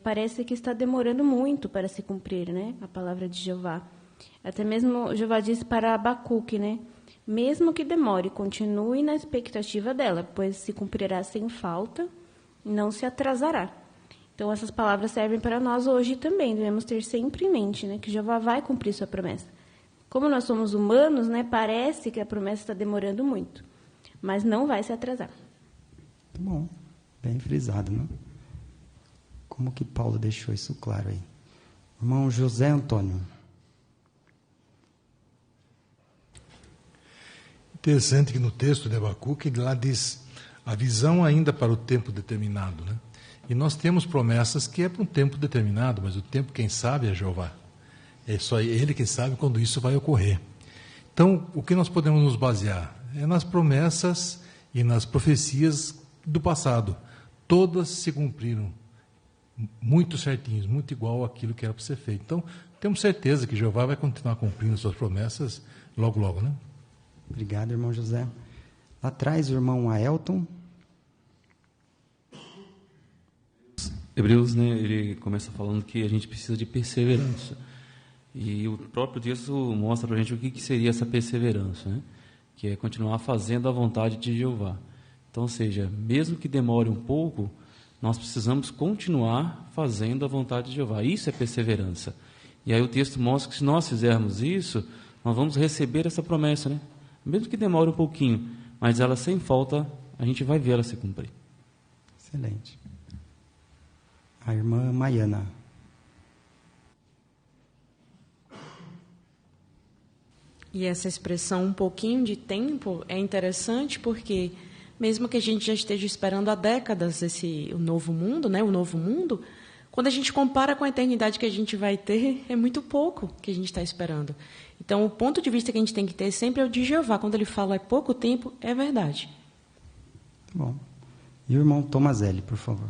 parece que está demorando muito para se cumprir, né? A palavra de Jeová. Até mesmo Jeová disse para Abacuque, né? Mesmo que demore, continue na expectativa dela, pois se cumprirá sem falta, não se atrasará. Então, essas palavras servem para nós hoje também. Devemos ter sempre em mente, né? Que Jeová vai cumprir sua promessa. Como nós somos humanos, né? Parece que a promessa está demorando muito. Mas não vai se atrasar. Muito bom. Bem frisado, não? Como que Paulo deixou isso claro aí? Irmão José Antônio. Interessante que no texto de Abacuque, lá diz a visão ainda para o tempo determinado, né? E nós temos promessas que é para um tempo determinado, mas o tempo, quem sabe, é Jeová. É só ele quem sabe quando isso vai ocorrer. Então, o que nós podemos nos basear? É nas promessas e nas profecias do passado. Todas se cumpriram muito certinhos, muito igual àquilo que era para ser feito. Então, temos certeza que Jeová vai continuar cumprindo suas promessas logo, logo, né? Obrigado, irmão José. Lá atrás, o irmão Aelton. Hebreus, né, ele começa falando que a gente precisa de perseverança. E o próprio texto mostra para a gente o que seria essa perseverança, né? Que é continuar fazendo a vontade de Jeová. Então, ou seja, mesmo que demore um pouco, nós precisamos continuar fazendo a vontade de Jeová. Isso é perseverança. E aí o texto mostra que se nós fizermos isso, nós vamos receber essa promessa, né? Mesmo que demore um pouquinho, mas ela sem falta, a gente vai ver ela se cumprir. Excelente. A irmã Maiana. E essa expressão, um pouquinho de tempo, é interessante porque, mesmo que a gente já esteja esperando há décadas o novo mundo, né, o novo mundo, quando a gente compara com a eternidade que a gente vai ter, é muito pouco que a gente está esperando. Então, o ponto de vista que a gente tem que ter sempre é o de Jeová. Quando ele fala é pouco tempo, é verdade. Bom. E o irmão Tomazelli, por favor.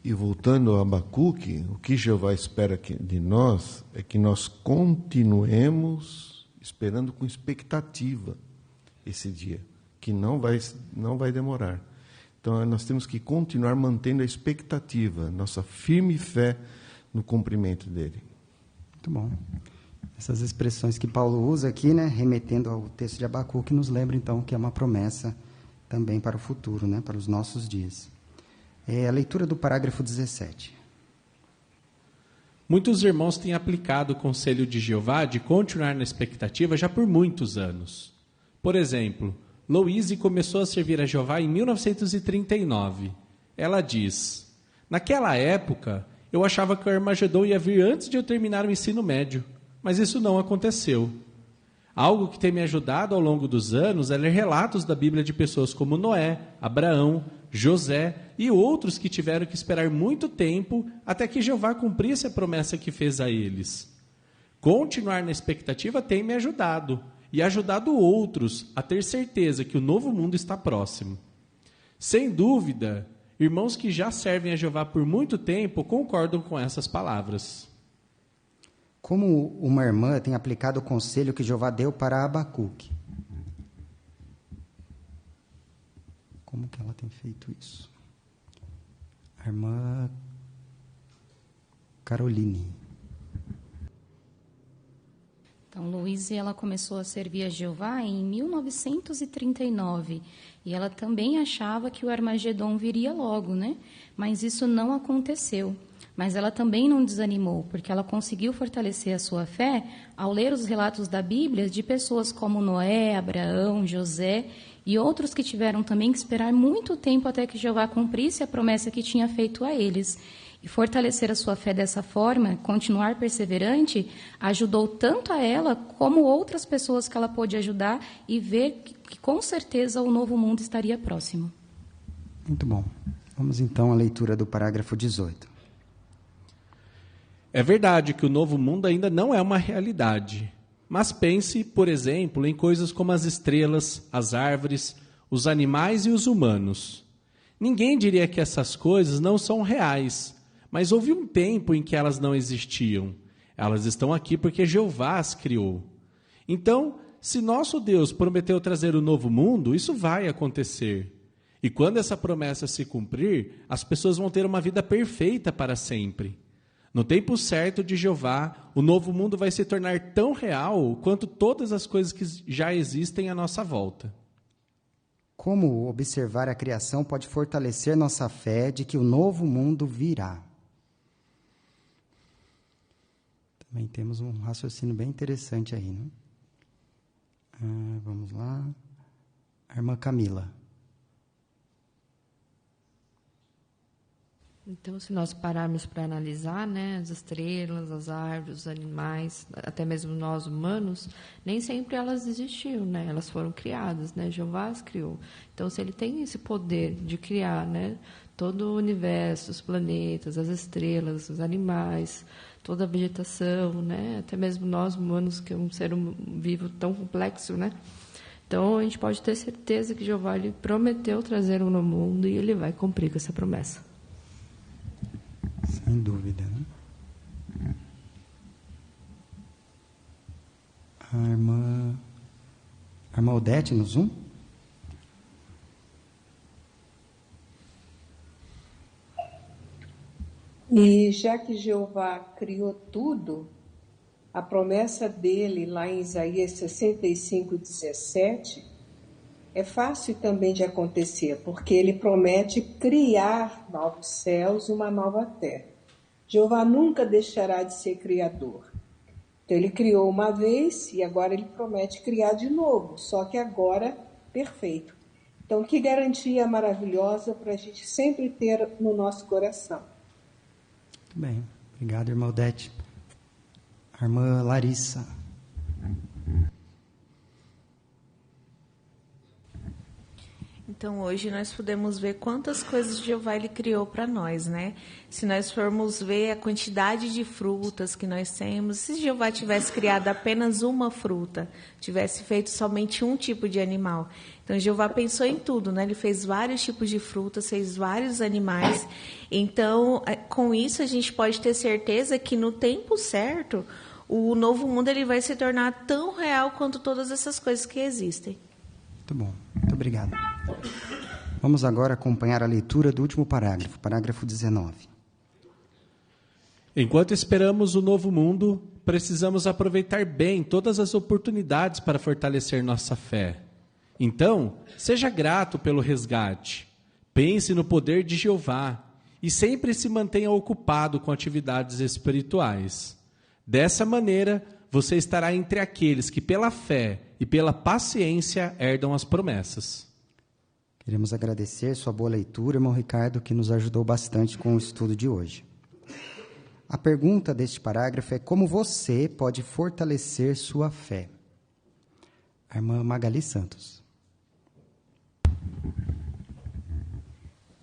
E voltando a Abacuque, o que Jeová espera de nós é que nós continuemos esperando com expectativa esse dia, que não vai demorar. Então, nós temos que continuar mantendo a expectativa, nossa firme fé no cumprimento dele. Muito bom. Essas expressões que Paulo usa aqui, né, remetendo ao texto de Abacuque, nos lembra, então, que é uma promessa também para o futuro, né, para os nossos dias. A leitura do parágrafo 17. Muitos irmãos têm aplicado o conselho de Jeová de continuar na expectativa já por muitos anos. Por exemplo, Louise começou a servir a Jeová em 1939. Ela diz: naquela época, eu achava que o Armagedon ia vir antes de eu terminar o ensino médio, mas isso não aconteceu. Algo que tem me ajudado ao longo dos anos é ler relatos da Bíblia de pessoas como Noé, Abraão, José e outros que tiveram que esperar muito tempo até que Jeová cumprisse a promessa que fez a eles. Continuar na expectativa tem me ajudado e ajudado outros a ter certeza que o novo mundo está próximo. Sem dúvida, irmãos que já servem a Jeová por muito tempo concordam com essas palavras. Como uma irmã tem aplicado o conselho que Jeová deu para Abacuque? Como que ela tem feito isso? A irmã Caroline. Então, Louise, ela começou a servir a Jeová em 1939. E ela também achava que o Armagedon viria logo, né? Mas isso não aconteceu. Mas ela também não desanimou, porque ela conseguiu fortalecer a sua fé ao ler os relatos da Bíblia de pessoas como Noé, Abraão, José e outros que tiveram também que esperar muito tempo até que Jeová cumprisse a promessa que tinha feito a eles. E fortalecer a sua fé dessa forma, continuar perseverante, ajudou tanto a ela como outras pessoas que ela pôde ajudar e ver que com certeza o novo mundo estaria próximo. Muito bom. Vamos então à leitura do parágrafo 18. É verdade que o novo mundo ainda não é uma realidade, mas pense, por exemplo, em coisas como as estrelas, as árvores, os animais e os humanos. Ninguém diria que essas coisas não são reais, mas houve um tempo em que elas não existiam. Elas estão aqui porque Jeová as criou. Então, se nosso Deus prometeu trazer o novo mundo, isso vai acontecer. E quando essa promessa se cumprir, as pessoas vão ter uma vida perfeita para sempre. No tempo certo de Jeová, o novo mundo vai se tornar tão real quanto todas as coisas que já existem à nossa volta. Como observar a criação pode fortalecer nossa fé de que o novo mundo virá? Também temos um raciocínio bem interessante aí, né? Vamos lá. A irmã Camila. Então, se nós pararmos para analisar, né, as estrelas, as árvores, os animais, até mesmo nós humanos, nem sempre elas existiam, né? Elas foram criadas, né? Jeová as criou. Então, se ele tem esse poder de criar, né, todo o universo, os planetas, as estrelas, os animais, toda a vegetação, né, até mesmo nós humanos, que é um ser vivo tão complexo, né? Então, a gente pode ter certeza que Jeová ele prometeu trazer um novo mundo e ele vai cumprir com essa promessa. Sem dúvida, né? A irmã Odete no Zoom? E já que Jeová criou tudo, a promessa dele lá em Isaías 65:17 é fácil também de acontecer, porque ele promete criar novos céus e uma nova terra. Jeová nunca deixará de ser criador. Então ele criou uma vez e agora ele promete criar de novo, só que agora perfeito. Então que garantia maravilhosa para a gente sempre ter no nosso coração. Muito bem, obrigado, irmã Odete. A irmã Larissa. Então, hoje nós podemos ver quantas coisas Jeová ele criou para nós, né? Se nós formos ver a quantidade de frutas que nós temos, se Jeová tivesse criado apenas uma fruta, tivesse feito somente um tipo de animal. Então, Jeová pensou em tudo, né? Ele fez vários tipos de frutas, fez vários animais. Então, com isso, a gente pode ter certeza que no tempo certo, o novo mundo ele vai se tornar tão real quanto todas essas coisas que existem. Muito bom, muito obrigado. Vamos agora acompanhar a leitura do último parágrafo, parágrafo 19. Enquanto esperamos o novo mundo, precisamos aproveitar bem todas as oportunidades para fortalecer nossa fé. Então, seja grato pelo resgate. Pense no poder de Jeová e sempre se mantenha ocupado com atividades espirituais. Dessa maneira, você estará entre aqueles que, pela fé e pela paciência, herdam as promessas. Queremos agradecer sua boa leitura, irmão Ricardo, que nos ajudou bastante com o estudo de hoje. A pergunta deste parágrafo é: como você pode fortalecer sua fé? A irmã Magali Santos.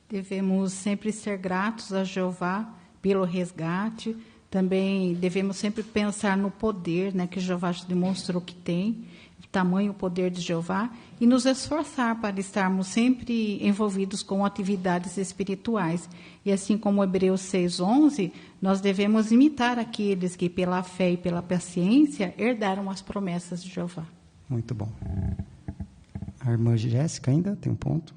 Devemos sempre ser gratos a Jeová pelo resgate. Também devemos sempre pensar no poder, né, que Jeová demonstrou que tem, o tamanho, o poder de Jeová, e nos esforçar para estarmos sempre envolvidos com atividades espirituais. E assim como Hebreus 6:11, nós devemos imitar aqueles que, pela fé e pela paciência, herdaram as promessas de Jeová. Muito bom. A irmã Jéssica ainda tem um ponto?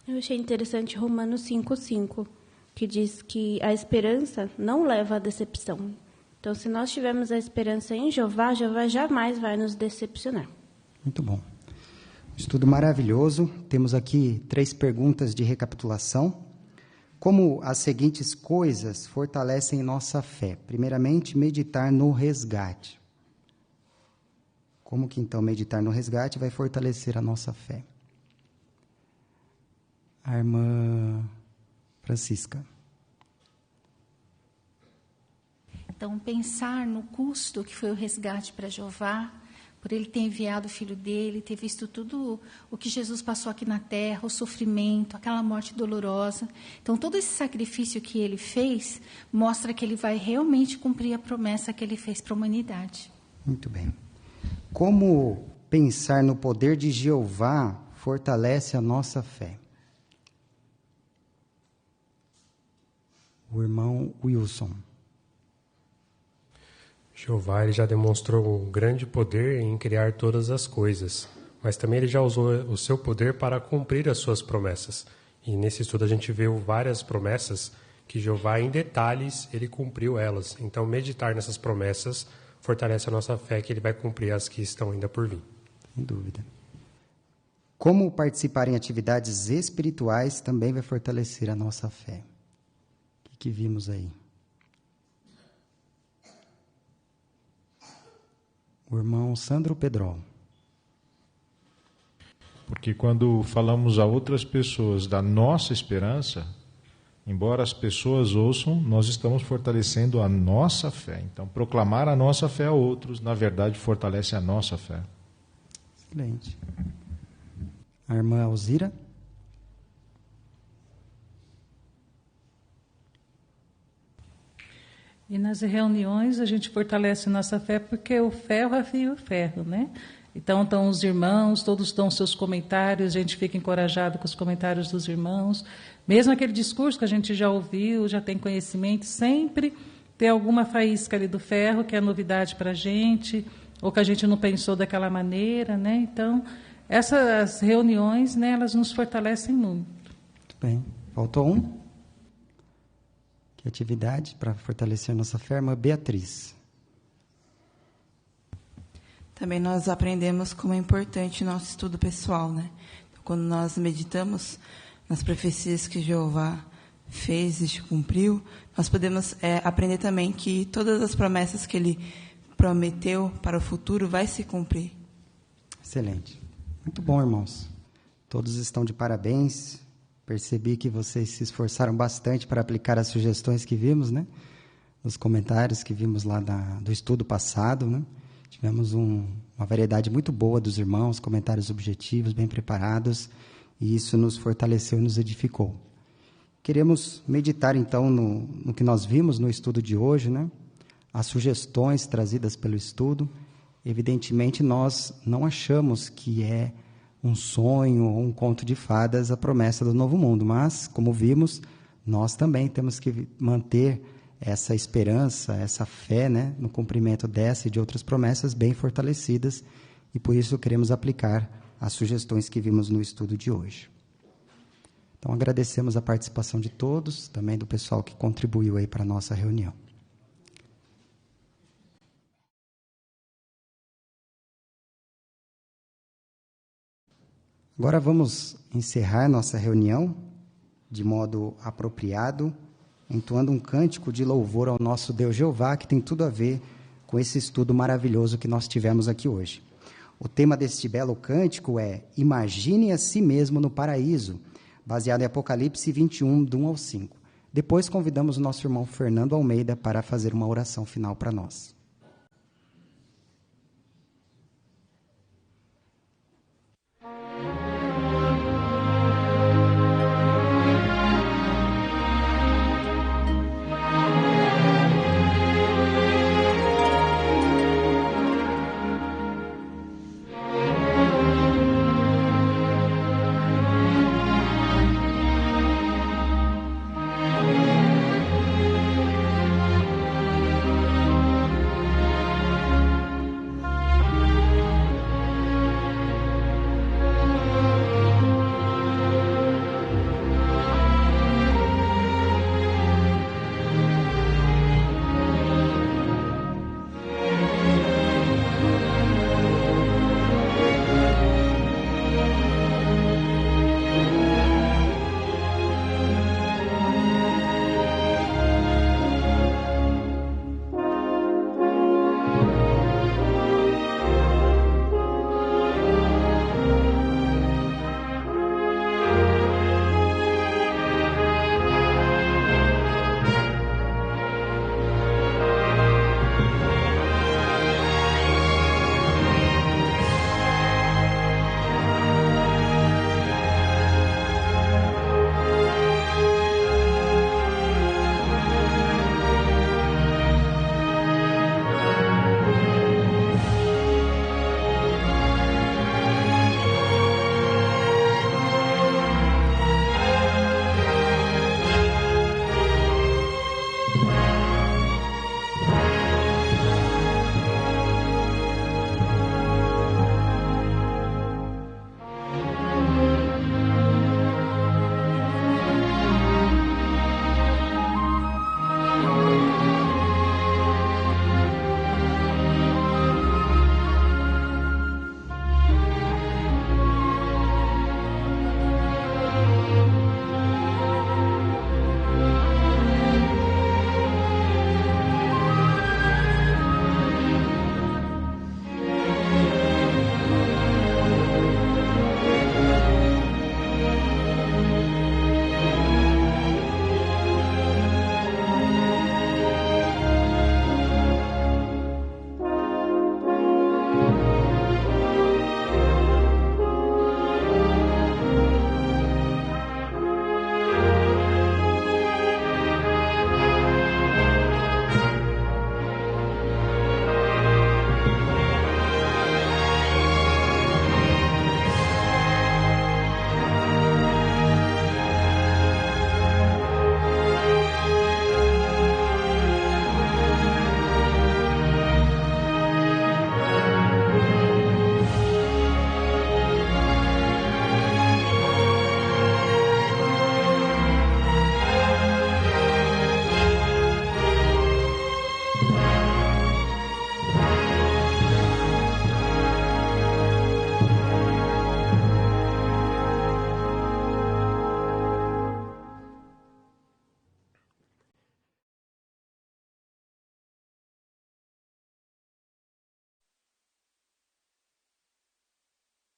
Eu achei interessante Romanos 5:5, que diz que a esperança não leva à decepção. Então, se nós tivermos a esperança em Jeová, Jeová jamais vai nos decepcionar. Muito bom. Estudo maravilhoso. Temos aqui 3 perguntas de recapitulação. Como as seguintes coisas fortalecem nossa fé? Primeiramente, meditar no resgate. Como que, então, meditar no resgate vai fortalecer a nossa fé? A irmã Francisca. Então, pensar no custo que foi o resgate para Jeová, por ele ter enviado o filho dele, ter visto tudo o que Jesus passou aqui na terra, o sofrimento, aquela morte dolorosa. Então, todo esse sacrifício que ele fez mostra que ele vai realmente cumprir a promessa que ele fez para a humanidade. Muito bem. Como pensar no poder de Jeová fortalece a nossa fé? O irmão Wilson. Jeová ele já demonstrou um grande poder em criar todas as coisas, mas também ele já usou o seu poder para cumprir as suas promessas. E nesse estudo a gente viu várias promessas que Jeová, em detalhes, ele cumpriu elas. Então, meditar nessas promessas fortalece a nossa fé que ele vai cumprir as que estão ainda por vir. Sem dúvida. Como participar em atividades espirituais também vai fortalecer a nossa fé. O que vimos aí? O irmão Sandro Pedrol. Porque quando falamos a outras pessoas da nossa esperança, embora as pessoas ouçam, nós estamos fortalecendo a nossa fé. Então, proclamar a nossa fé a outros, na verdade, fortalece a nossa fé. Excelente. A irmã Alzira. E nas reuniões a gente fortalece nossa fé porque o ferro afia o ferro, né? Então estão os irmãos, todos dão seus comentários, a gente fica encorajado com os comentários dos irmãos. Mesmo aquele discurso que a gente já ouviu, já tem conhecimento, sempre tem alguma faísca ali do ferro que é novidade para a gente, ou que a gente não pensou daquela maneira, né? Então, essas reuniões, né, elas nos fortalecem muito. Muito bem. Faltou um? Que atividade para fortalecer nossa fé? Irmã Beatriz. Também nós aprendemos como é importante o nosso estudo pessoal, né? Quando nós meditamos nas profecias que Jeová fez e cumpriu, nós podemos aprender também que todas as promessas que Ele prometeu para o futuro vai se cumprir. Excelente. Muito bom, irmãos. Todos estão de parabéns. Percebi que vocês se esforçaram bastante para aplicar as sugestões que vimos, né? Nos comentários que vimos lá do estudo passado, né? Tivemos uma variedade muito boa dos irmãos, comentários objetivos, bem preparados, e isso nos fortaleceu e nos edificou. Queremos meditar, então, no que nós vimos no estudo de hoje, né? As sugestões trazidas pelo estudo. Evidentemente, nós não achamos que é um sonho ou um conto de fadas a promessa do novo mundo, mas, como vimos, nós também temos que manter essa esperança, essa fé, né, no cumprimento dessa e de outras promessas bem fortalecidas, e por isso queremos aplicar as sugestões que vimos no estudo de hoje. Então, agradecemos a participação de todos, também do pessoal que contribuiu aí para a nossa reunião. Agora vamos encerrar nossa reunião de modo apropriado, entoando um cântico de louvor ao nosso Deus Jeová, que tem tudo a ver com esse estudo maravilhoso que nós tivemos aqui hoje. O tema deste belo cântico é Imagine a si mesmo no paraíso, baseado em Apocalipse 21, do 1 ao 5. Depois convidamos o nosso irmão Fernando Almeida para fazer uma oração final para nós.